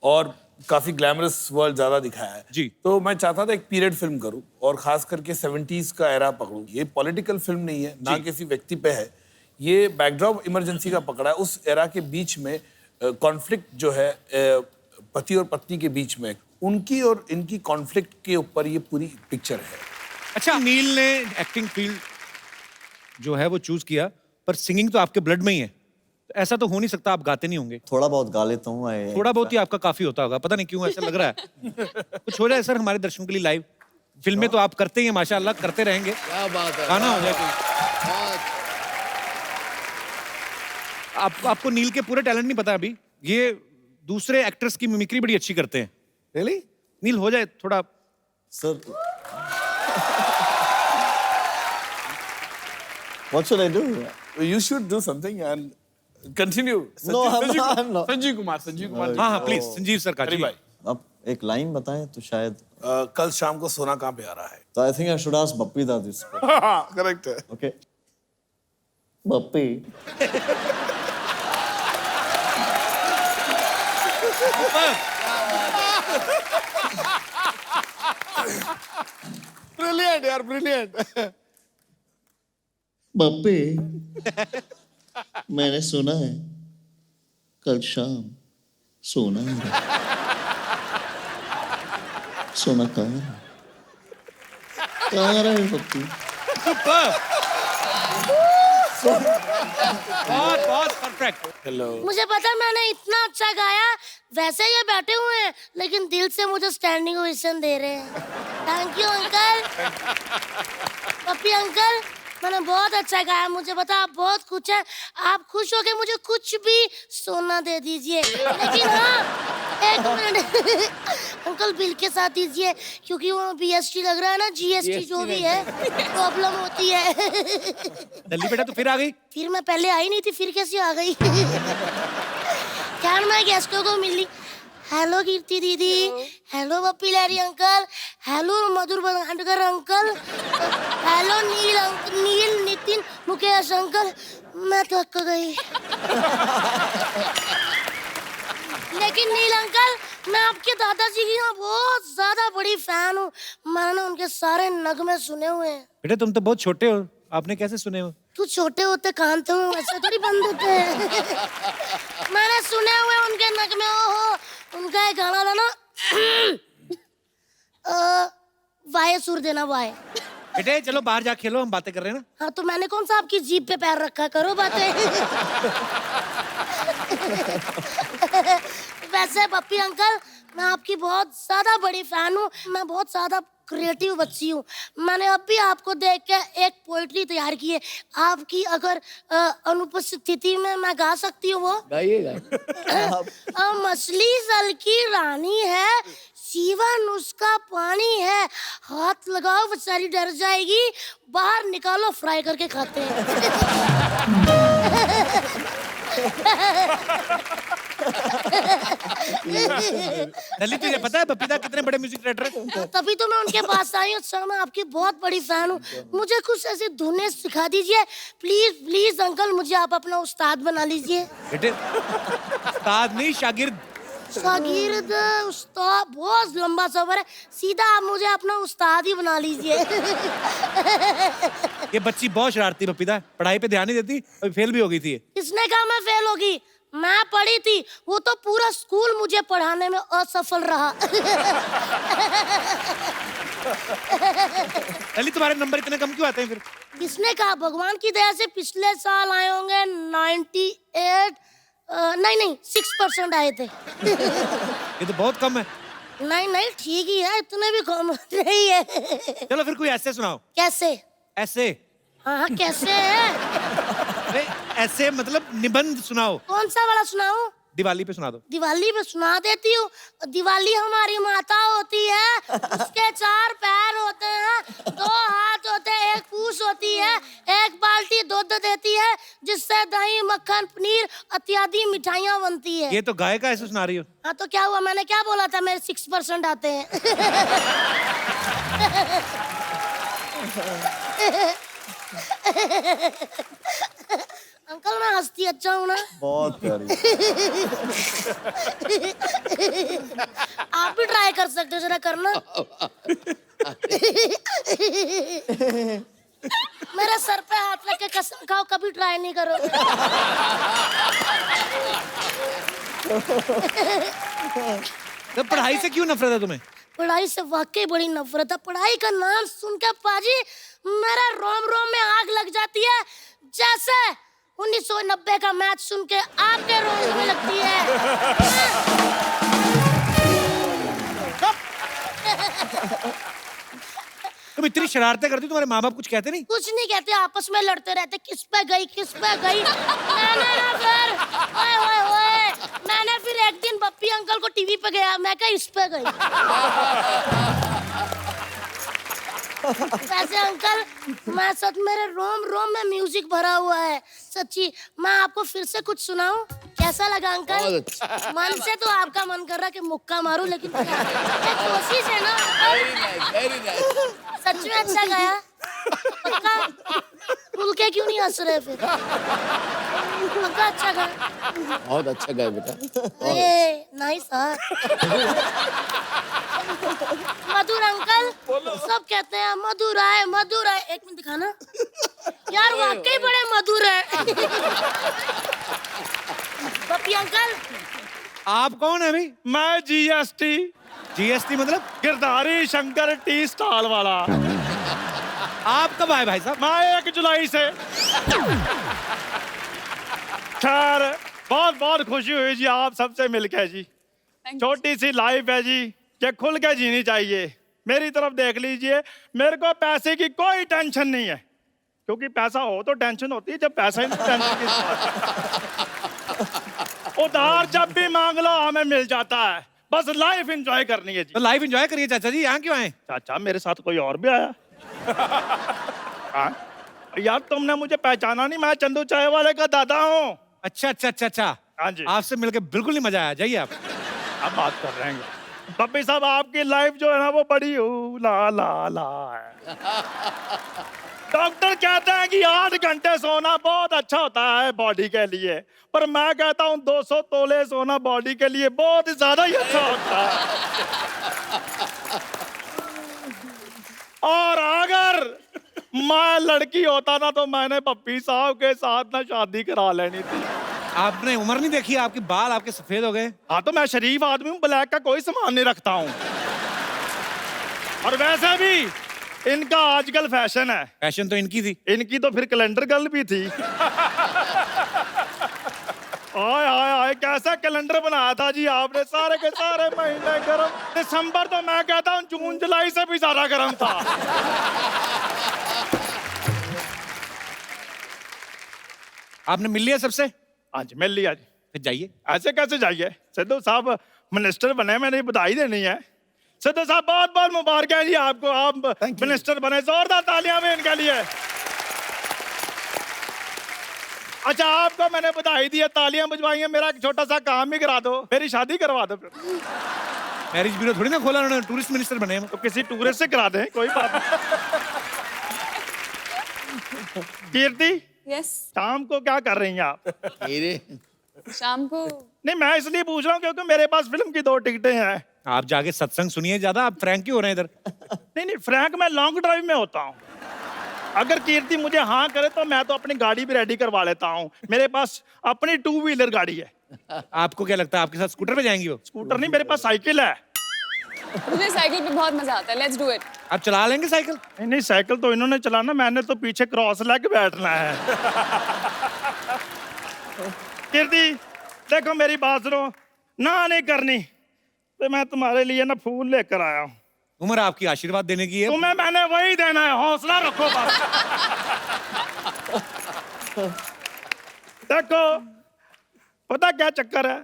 Speaker 9: और काफी ग्लैमरस वर्ल्ड ज्यादा दिखाया है
Speaker 1: जी।
Speaker 9: तो मैं चाहता था एक पीरियड फिल्म करूं और खास करके 70s का एरा पकड़ूं। ये पॉलिटिकल फिल्म नहीं है, ना किसी व्यक्ति पे है, ये बैकड्रॉप इमरजेंसी का पकड़ा है। उस एरा के बीच में कॉन्फ्लिक्ट जो है पति और पत्नी के बीच में, उनकी और इनकी कॉन्फ्लिक्ट के ऊपर ये पूरी पिक्चर है।
Speaker 1: अच्छा, नील ने एक्टिंग फील्ड जो है वो चूज किया, पर सिंगिंग तो आपके ब्लड में ही है। ऐसा तो हो नहीं सकता, आप गाते नहीं होंगे।
Speaker 7: थोड़ा बहुत गा लेता हूँ।
Speaker 1: थोड़ा बहुत ही आपका काफी होता होगा, पता नहीं क्यों ऐसा लग रहा है। कुछ हो जाए सर हमारे दर्शकों के लिए लाइव। फिल्में तो आप करते ही हैं माशाल्लाह, करते रहेंगे,
Speaker 8: क्या बात है,
Speaker 1: गाना हो जाए कोई।
Speaker 8: बहुत।
Speaker 1: आपको नील के पूरे टैलेंट नहीं पता अभी। ये दूसरे एक्टर्स की मिमिक्री बड़ी अच्छी करते हैं।
Speaker 2: रियली?
Speaker 1: नील हो जाए थोड़ा।
Speaker 7: Sir what should I do?
Speaker 9: You should do something and continue.
Speaker 7: No, I'm not.
Speaker 9: Sanjeev Kumar
Speaker 1: हाँ हाँ प्लीज संजीव सर का
Speaker 9: अरे
Speaker 1: जी।
Speaker 9: भाई,
Speaker 7: आप एक लाइन बताएं तो शायद।
Speaker 9: कल शाम को सोना कहाँ पे आ रहा है?
Speaker 7: तो I think I should ask Bappi दादी इसको।
Speaker 9: करेक्ट है।
Speaker 7: ओके बप्पी,
Speaker 2: ब्रिलियंट यार, ब्रिलियंट।
Speaker 7: बप्पी, मैंने सुना है कल शाम सोना है। सोना कहाँ है? कहाँ रहा है बप्पी?
Speaker 1: बहुत बहुत परफेक्ट।
Speaker 9: हेलो।
Speaker 10: मुझे पता मैंने इतना अच्छा गाया, वैसे ये बैठे हुए हैं लेकिन दिल से मुझे स्टैंडिंग ओवेशन दे रहे हैं। Thank you uncle, Pappi uncle, मैंने बहुत अच्छा गाया। मुझे पता आप बहुत खुश हैं, आप खुश हो के मुझे कुछ भी सोना दे दीजिए, लेकिन हाँ एक मिनट अंकल बिल के साथ दीजिए, क्योंकि वो BST लग रहा है ना, GST जो भी है प्रॉब्लम होती है।
Speaker 1: दिल्ली बेटा तू फिर आ गई।
Speaker 10: फिर मैं पहले आई नहीं थी, फिर कैसे आ गई? क्या मैं गेस्टों को मिली। हेलो कीर्ति दीदी, hello Bappi Lahiri uncle, hello मधुर भंडारकर अंकल, हेलो नील नितिन मुकेश अंकल। मैं थक गई। लेकिन नील अंकल, मैं आपके दादाजी की ना बहुत ज्यादा बड़ी फैन हूँ। मैंने उनके सारे नगमे सुने हुए हैं।
Speaker 1: बेटा तुम तो बहुत छोटे हो, आपने कैसे सुने हो?
Speaker 10: तू छोटे होते कान तो ऐसे थोड़ी बंद होते हैं। मैंने सुने हुए उनके नगमे। ओहो, उनका एक गाना था ना, वाये सुर देना वाये।
Speaker 1: बेटे चलो बाहर जा खेलो, हम बातें कर रहे हैं ना।
Speaker 10: हाँ तो मैंने कौन सा आपकी जीभ पे पैर रखा, करो बातें। वैसे पप्पी अंकल, मैं आपकी बहुत ज्यादा बड़ी फैन हूँ। मैं बहुत ज्यादा क्रिएटिव बच्ची हूँ। मैंने अभी आपको देख के एक पोइट्री तैयार की है। आपकी अगर अनुपस्थिति में मैं गा सकती हूँ वो।
Speaker 8: गाइएगा।
Speaker 10: मछली जल की रानी है, जीवन उसका पानी है, हाथ लगाओ बेचारी डर जाएगी, बाहर निकालो फ्राई करके खाते हैं।
Speaker 1: दिल्ली तुझे पता है बपीता कितने बड़े म्यूजिक डायरेक्टर हैं?
Speaker 10: तभी तो मैं उनके पास आई हूँ सर। मैं आपकी बहुत बड़ी फैन हूँ। मुझे कुछ ऐसी धुनें सिखा दीजिए प्लीज प्लीज अंकल। मुझे आप अपना उस्ताद बना लीजिए।
Speaker 1: बेटे उस्ताद नहीं शागिर्द।
Speaker 10: शागिर्द उस्ताद बहुत लंबा सफर है, सीधा आप मुझे अपना उस्ताद ही बना लीजिए।
Speaker 1: ये बच्ची बहुत शरारती बपीता, पढ़ाई पे ध्यान नहीं देती, अभी फेल भी हो गई थी।
Speaker 10: किसने कहा मैं फेल होगी? मैं पढ़ी थी, वो तो पूरा स्कूल मुझे पढ़ाने में असफल रहा।
Speaker 1: दिल्ली तुम्हारे नंबर इतने कम क्यों आते हैं फिर?
Speaker 10: किसने कहा? भगवान की दया से पिछले साल आए होंगे 98 नहीं 6% आए थे।
Speaker 1: ये तो बहुत कम है।
Speaker 10: नहीं ठीक ही है, इतने भी कम नहीं है।
Speaker 1: चलो फिर कोई ऐसे सुनाओ।
Speaker 10: कैसे?
Speaker 1: ऐसे?
Speaker 10: हाँ कैसे है?
Speaker 1: अरे ऐसे मतलब निबंध सुनाओ।
Speaker 10: कौन सा वाला सुनाऊं?
Speaker 1: दिवाली पे सुना दो।
Speaker 10: दिवाली पे सुना देती हूँ। दिवाली हमारी माता होती है, उसके 4 पैर होते हैं, 2 हाथ होते हैं, 1 पूंछ होती है, 1 बाल्टी दूध देती है, जिससे दही मक्खन पनीर इत्यादि मिठाइयाँ बनती है।
Speaker 1: ये तो गाय का ऐसे सुना रही हो।
Speaker 10: हाँ तो क्या हुआ? मैंने क्या बोला था? मेरे 6% आते हैं। अंकल मैं हंसती अच्छा हूँ ना?
Speaker 7: बहुत प्यारी।
Speaker 10: आप भी ट्राई कर सकते हो, जरा करना। मेरे सर पे हाथ रख के कसम खाओ कभी ट्राई नहीं करोगे।
Speaker 1: तो पढ़ाई से क्यों नफरत है तुम्हें?
Speaker 10: पढ़ाई से वाकई बड़ी नफरत है। पढ़ाई का नाम सुनकर पाजी मेरे रोम रोम में आग लग जाती है, जैसे 1990 का मैच सुन के आपके रोज में लगती है।
Speaker 1: तुम इतनी शरारतें करती, तुम्हारे माँ बाप कुछ कहते नहीं?
Speaker 10: कुछ नहीं कहते, आपस में लड़ते रहते, किस पे गई किस पे गई। मैंने ना फिर ओए ओए ओए मैंने फिर एक दिन बप्पी अंकल को टीवी पे गया, मैं कहा इस पे गई। वैसे अंकल मैं सच, मेरे रोम रोम में म्यूजिक भरा हुआ है सच्ची। मैं आपको फिर से कुछ सुनाऊं, कैसा लगा अंकल? मन से तो आपका मन कर रहा कि मुक्का मारूं, लेकिन ये कोशिश है ना।
Speaker 8: Very nice.
Speaker 10: सच में अच्छा गाया पक्का? खुल के क्यों नहीं हंस रहे फिर? पक्का अच्छा गाया?
Speaker 8: बहुत अच्छा गाया बेटा।
Speaker 10: अरे नाइस। मधुर अंकल, सब कहते हैं मधुर आए मधुर आए। एक मिनट दिखाना यार, वाकई बड़े मधुर है। पप्पी अंकल,
Speaker 1: आप कौन है भाई?
Speaker 11: मैं जीएसटी,
Speaker 1: जीएसटी मतलब?
Speaker 11: गिरधारी शंकर टी स्टॉल वाला।
Speaker 1: आप कब आए भाई साहब?
Speaker 11: मैं 1 जुलाई से। खैर बहुत बहुत खुशी हुई जी आप सबसे मिलकर जी। छोटी सी लाइफ है जी, ये खुल के जीनी चाहिए। मेरी तरफ देख लीजिए, मेरे को पैसे की कोई टेंशन नहीं है, क्योंकि पैसा हो तो टेंशन होती है, जब पैसा ही नहीं टेंशन की बात। उधार जब भी मांग लो हमें मिल जाता है, बस लाइफ एंजॉय करनी है जी।
Speaker 1: तो लाइफ एंजॉय करिए चाचा जी, यहाँ क्यों आए?
Speaker 11: चाचा मेरे साथ कोई और भी आया? हाँ? यार तुमने मुझे पहचाना नहीं, मैं चंदू चाय वाले का दादा हूँ।
Speaker 1: अच्छा अच्छा अच्छा अच्छा,
Speaker 11: हाँ जी।
Speaker 1: आपसे मिलकर बिल्कुल नहीं मजा आया, जाइए आप।
Speaker 11: अब बात कर रहे हैं पप्पी साहब, आपकी लाइफ जो है ना वो बड़ी ला ला ला है। डॉक्टर कहते हैं कि 8 घंटे सोना बहुत अच्छा होता है बॉडी के लिए, पर मैं कहता हूँ 200 तोले सोना बॉडी के लिए बहुत ज्यादा ही अच्छा होता है। और अगर मैं लड़की होता ना तो मैंने पप्पी साहब के साथ ना शादी करा लेनी थी।
Speaker 1: आपने उम्र नहीं देखी, आपके बाल आपके सफेद हो गए।
Speaker 11: हाँ तो मैं शरीफ आदमी हूँ, ब्लैक का कोई सामान नहीं रखता हूँ। और वैसे भी इनका आजकल फैशन है।
Speaker 1: फैशन तो इनकी थी।
Speaker 11: इनकी तो फिर कैलेंडर गर्ल भी थी। आय आय आय, कैसा कैलेंडर बनाया था जी आपने, सारे के सारे महीने गर्म। दिसंबर तो मैं कहता हूँ जून जुलाई से भी ज्यादा गर्म था।
Speaker 1: आपने मिल लिया सबसे?
Speaker 11: हाँ जी मिल लिया जी।
Speaker 1: फिर जाइए।
Speaker 11: ऐसे कैसे जाइए, सिद्धू साहब मिनिस्टर बने, मैंने बधाई देनी है। सिद्धू साहब बहुत बहुत मुबारक है जी आपको, आप मिनिस्टर बने, जोरदार तालियां भी इनके लिए। अच्छा आपको मैंने बधाई दी है, तालियां बजवाई हैं, मेरा एक छोटा सा काम भी करा दो, मेरी शादी करवा दो। फिर
Speaker 1: मैरिज ब्यूरो थोड़ी ना खोला उन्होंने, टूरिस्ट मिनिस्टर बने हैं।
Speaker 11: तो किसी टूरिस्ट से करा दें, कोई बात नहीं। कीर्ति,
Speaker 6: यस।
Speaker 11: शाम को क्या कर रही हैं आप?
Speaker 6: शाम को
Speaker 11: नहीं मैं इसलिए पूछ रहा हूँ क्योंकि मेरे पास फिल्म की 2 टिकटें हैं।
Speaker 1: आप जाके सत्संग सुनिए ज्यादा, आप फ्रैंक क्यों हो रहे हैं इधर?
Speaker 11: नहीं फ्रैंक मैं लॉन्ग ड्राइव में होता हूँ। अगर कीर्ति मुझे हाँ करे तो मैं तो अपनी गाड़ी भी रेडी करवा लेता हूँ, मेरे पास अपनी 2 व्हीलर गाड़ी है।
Speaker 1: आपको क्या लगता है आपके साथ स्कूटर पे जाएंगी वो?
Speaker 11: स्कूटर नहीं, मेरे पास साइकिल है।
Speaker 6: मुझे साइकिल पे बहुत मजा आता है, लेट्स डू इट।
Speaker 1: आप चला लेंगे साइकिल?
Speaker 11: नहीं साइकिल तो इन्होंने चलाना, मैंने तो पीछे क्रॉस लेके बैठना है। कीर्ति देखो मेरी बात सुनो, ना नहीं करनी तो मैं तुम्हारे लिए ना फूल लेकर आया हूँ।
Speaker 1: उम्र आपकी आशीर्वाद देने की है।
Speaker 11: तुम्हें मैंने वही देना है, हौसला रखो बस। देखो पता क्या चक्कर है,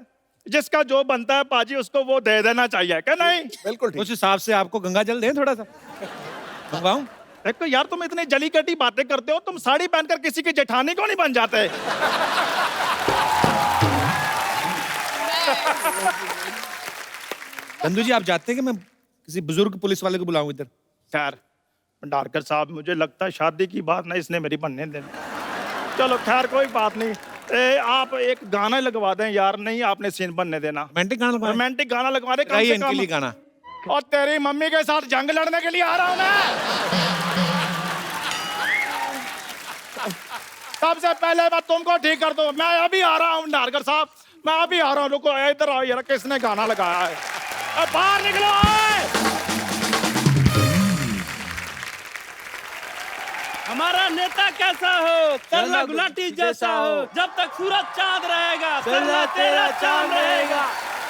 Speaker 11: जिसका जो बनता है पाजी उसको वो दे देना चाहिए, क्या नहीं?
Speaker 2: बिल्कुल ठीक।
Speaker 1: उस हिसाब से आपको गंगा जल दें थोड़ा सा, मंगवाऊं?
Speaker 11: देखो यार तुम इतनी जली कटी बातें करते हो, तुम साड़ी पहनकर किसी की जेठानी को नहीं बन जाते?
Speaker 1: चंदू जी आप जानते हैं कि मैं किसी बुजुर्ग पुलिस वाले को बुलाऊं इधर?
Speaker 11: खैर भंडारकर साहब मुझे लगता है शादी की बात ना इसने मेरी बनने देनी। चलो खैर कोई बात नहीं, आप एक गाना लगवा दें यार। नहीं आपने सीन बनने देना।
Speaker 1: रोमांटिक गाना लगवा?
Speaker 11: रोमांटिक गाना लगवा दे
Speaker 1: गाइए इनके लिए गाना।
Speaker 11: और तेरी मम्मी के साथ जंग लड़ने के लिए आ रहा हूं मैं। सबसे पहले मैं तुमको ठीक कर दूं, मैं अभी आ रहा हूं भंडारकर साहब, मैं अभी आ रहा हूं। रुको इधर आओ यार, किसने गाना लगाया है? बाहर निकलो। हमारा नेता कैसा हो, तरला गुलाटी जैसा हो, जब तक सूरज चांद रहेगा, तरला तेरा चांद रहेगा।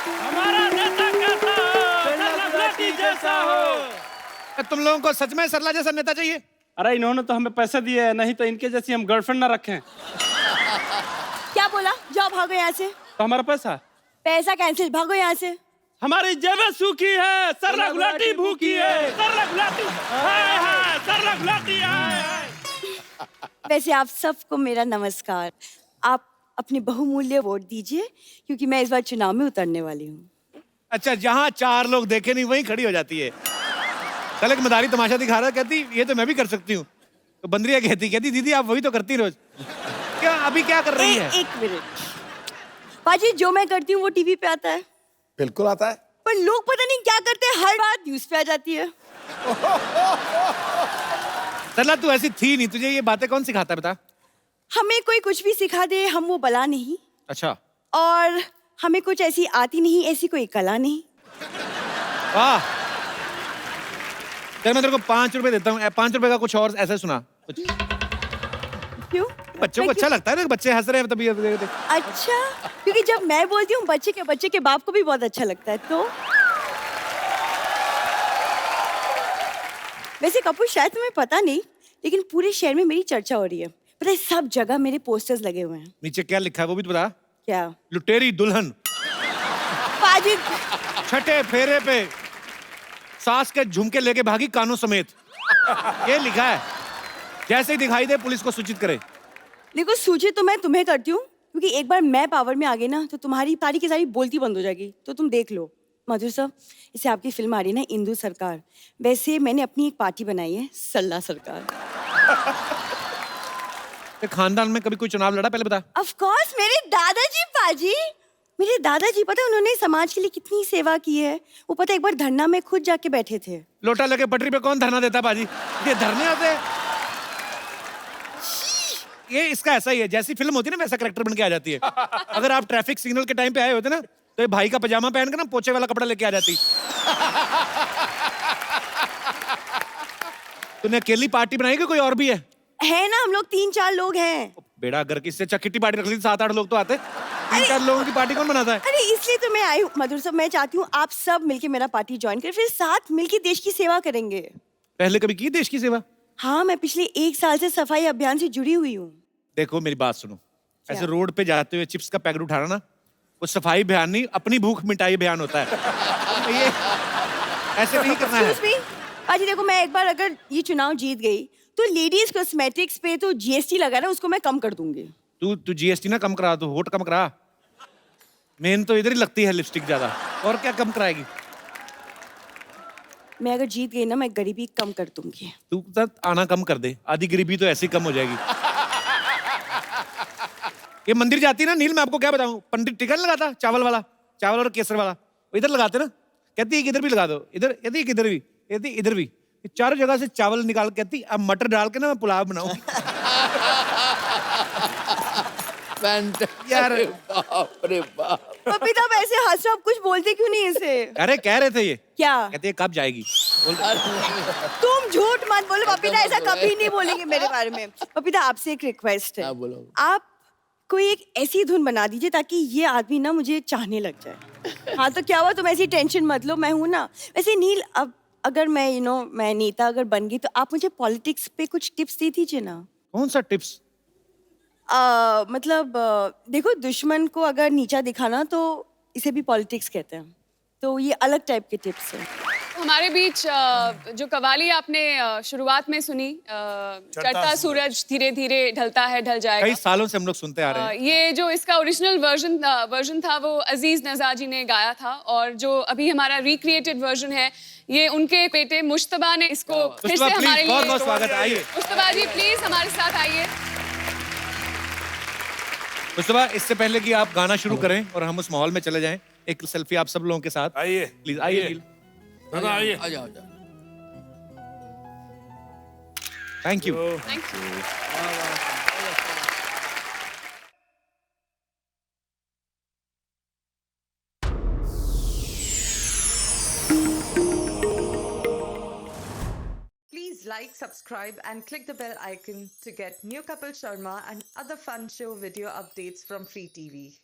Speaker 11: हमारा नेता कैसा हो, तरला गुलाटी जैसा हो।
Speaker 1: तुम लोगों को सच में सरला जैसा नेता चाहिए?
Speaker 11: अरे इन्होंने तो हमें पैसे दिए हैं, नहीं तो इनके जैसी हम गर्लफ्रेंड ना रखें।
Speaker 4: क्या बोला? जाओ भागो यहाँ से।
Speaker 11: तो हमारा पैसा
Speaker 4: पैसा कैंसिल, भागो यहाँ से।
Speaker 11: हमारी जेबें सूखी है, सरला गुलाटी भूखी है, सरला गुलाटी हाय हाय, सरला गुलाटी हाय हाय।
Speaker 4: वैसे आप सबको मेरा नमस्कार। आप अपनी बहुमूल्य वोट दीजिए क्योंकि मैं इस बार चुनाव में उतरने वाली हूँ।
Speaker 1: अच्छा, जहाँ 4 लोग देखे नहीं वहीं खड़ी हो जाती है। कल एक मदारी तमाशा दिखा रहा, कहती ये तो मैं भी कर सकती हूँ। तो बंदरिया कहती दीदी आप वही तो करती रोज। क्या अभी क्या कर रही है?
Speaker 4: एक मिनट पाजी, जो मैं करती हूँ वो टीवी पे आता है।
Speaker 2: बिल्कुल आता है।
Speaker 4: पर लोग पता नहीं क्या करते हैं, हर बात न्यूज पे आ जाती है।
Speaker 1: सरला तू ऐसी थी नहीं, तुझे ये बातें कौन सिखाता है बता?
Speaker 4: हमें कोई कुछ भी सिखा दे, हम वो बला नहीं।
Speaker 1: अच्छा,
Speaker 4: और हमें कुछ ऐसी आती नहीं, ऐसी कोई कला नहीं।
Speaker 1: वाह। चल मैं तेरे को 5 रुपए देता हूँ, 5 रुपए का कुछ और ऐसा सुना कुछ।
Speaker 4: क्यों?
Speaker 1: बच्चों को अच्छा लगता है ना, बच्चे हंस रहे हैं तभी।
Speaker 4: अच्छा, क्योंकि जब मैं बोलती हूँ बच्चे के बाप को भी बहुत अच्छा लगता है। तो वैसे कपूर, शायद तुम्हें पता नहीं, लेकिन पूरे शहर में मेरी चर्चा हो रही है। पता है, सब जगह मेरे पोस्टर्स लगे हुए हैं।
Speaker 1: नीचे क्या लिखा है वो भी तो बता।
Speaker 4: क्या?
Speaker 1: लुटेरी दुल्हन।
Speaker 4: पाजी,
Speaker 1: छठे फेरे पे सास के झुमके लेके भागी कानों समेत, ये लिखा है। जैसे ही दिखाई दे पुलिस को सूचित करे।
Speaker 4: देखो, सूचित तो मैं तुम्हें करती हूँ, क्योंकि एक बार मैं पावर में आ गई ना तो तुम्हारी सारी की सारी बोलती बंद हो जाएगी। तो तुम देख लो। मधुर साहब, इसे आपकी फिल्म आ रही है ना, इंदु सरकार। वैसे मैंने अपनी एक पार्टी बनाई है, सल्ला सरकार।
Speaker 1: खानदान में कभी कोई चुनाव लड़ा पहले बता?
Speaker 4: ऑफ कोर्स, मेरे दादाजी पाजी। मेरे दादाजी, पता है उन्होंने समाज के लिए कितनी सेवा की है। वो पता है, एक बार धरना में खुद जाके बैठे थे।
Speaker 1: लोटा लेके पटरी पे कौन धरना देता बाजी? ये धरने होते हैं। ये इसका ऐसा ही है, जैसी फिल्म होती है ना वैसा कैरेक्टर बन के आ जाती है। अगर आप ट्रैफिक सिग्नल के टाइम पे आए होते ना तो ये भाई का पजामा पहन के ना पोछे वाला कपड़ा लेके आ जाती। तूने अकेली पार्टी बनाई कि कोई और भी है
Speaker 4: ना, हम लोग 3-4 लोग हैं।
Speaker 1: बेड़ा अगर किससे चक्की पार्टी रख ली 7-8 लोग तो आते। 3-4 लोगों की पार्टी कौन बनाता है?
Speaker 4: अरे इसलिए तो मैं आई हूँ मधुर साहब। मैं चाहती हूँ आप सब मिलके मेरा पार्टी ज्वाइन करें, फिर साथ मिलके देश की सेवा करेंगे।
Speaker 1: पहले कभी की देश की सेवा?
Speaker 4: हाँ, मैं पिछले 1 साल से सफाई अभियान से जुड़ी हुई हूँ।
Speaker 1: देखो मेरी बात सुनो, ऐसे रोड पे जाते हुए चिप्स का पैकेट उठाना ना, वो सफाई अभियान नहीं, अपनी भूख मिटाई अभियान होता है। ये ऐसे नहीं करना है।
Speaker 4: पाजी देखो, मैं एक बार अगर ये चुनाव जीत गई तो लेडीज कॉस्मेटिक्स पे तो जीएसटी लगा ना, उसको मैं कम कर दूंगी।
Speaker 1: तू जीएसटी ना कम करा, तो वोट कम करा। मेन तो इधर ही लगती है लिपस्टिक ज्यादा, और क्या कम कराएगी?
Speaker 4: मैं अगर जीत गई ना, मैं गरीबी कम कर दूंगी।
Speaker 1: तू आना कम कर दे, आधी गरीबी तो ऐसी कम हो जाएगी। ये मंदिर जाती ना नील, मैं आपको क्या बताऊं, पंडित टिकट लगाता चावल वाला, चावल और केसर वाला, वो इधर लगाते ना, कहती है इधर भी लगा दो, इधर, कहती इधर भी, कहती इधर भी, चारों जगह से चावल निकाल, कहती अब मटर डाल के ना मैं पुलाव बनाऊं।
Speaker 8: यार बाप रे बाप।
Speaker 4: पपीता वैसे हंस रहा, कुछ बोलते क्यों नहीं इसे?
Speaker 1: अरे कह रहे थे ये
Speaker 4: क्या
Speaker 1: कहते हैं कब जाएगी?
Speaker 4: तुम झूठ मत बोलो पपीता, ऐसा कभी नहीं बोलेंगे मेरे बारे में। पपीता, आपसे एक रिक्वेस्ट है।
Speaker 8: बोलो।
Speaker 4: आप कोई एक ऐसी धुन बना दीजिए ताकि ये आदमी ना मुझे चाहने लग जाए। हाँ तो क्या हुआ, तुम ऐसी टेंशन मत लो, मैं हूं ना। वैसे नील, अब अगर मैं मैं नेता अगर बन गई तो आप मुझे पॉलिटिक्स पे कुछ टिप्स दे दीजिए ना।
Speaker 1: कौन सा टिप्स?
Speaker 4: मतलब देखो, दुश्मन को अगर नीचा दिखाना तो इसे भी पॉलिटिक्स कहते हैं, तो ये अलग टाइप के टिप्स हैं।
Speaker 6: हमारे बीच जो कवाली आपने शुरुआत में सुनी, चढ़ता सूरज धीरे धीरे ढलता है ढल जाएगा,
Speaker 1: कई सालों से हम लोग सुनते आ रहे हैं।
Speaker 6: ये जो इसका ओरिजिनल वर्जन था वो अजीज नज़ा जी ने गाया था, और जो अभी हमारा रिक्रिएटेड वर्जन है ये उनके बेटे मुश्तबा ने इसको फिर से हमारे लिए।
Speaker 1: बहुत स्वागत है, आइए
Speaker 6: मुश्तबा जी प्लीज हमारे साथ आइए।
Speaker 1: मुश्तबा, इससे पहले कि आप गाना शुरू करें और हम उस माहौल में चले जाएं, एक सेल्फी आप सब लोगों के साथ।
Speaker 9: आइए
Speaker 1: प्लीज आइए।
Speaker 9: आइए
Speaker 8: आ जाओ।
Speaker 1: Thank you.
Speaker 6: Thank you.
Speaker 12: like, subscribe, and click the bell icon to get new Kapil Sharma and other fun show video updates from Free TV.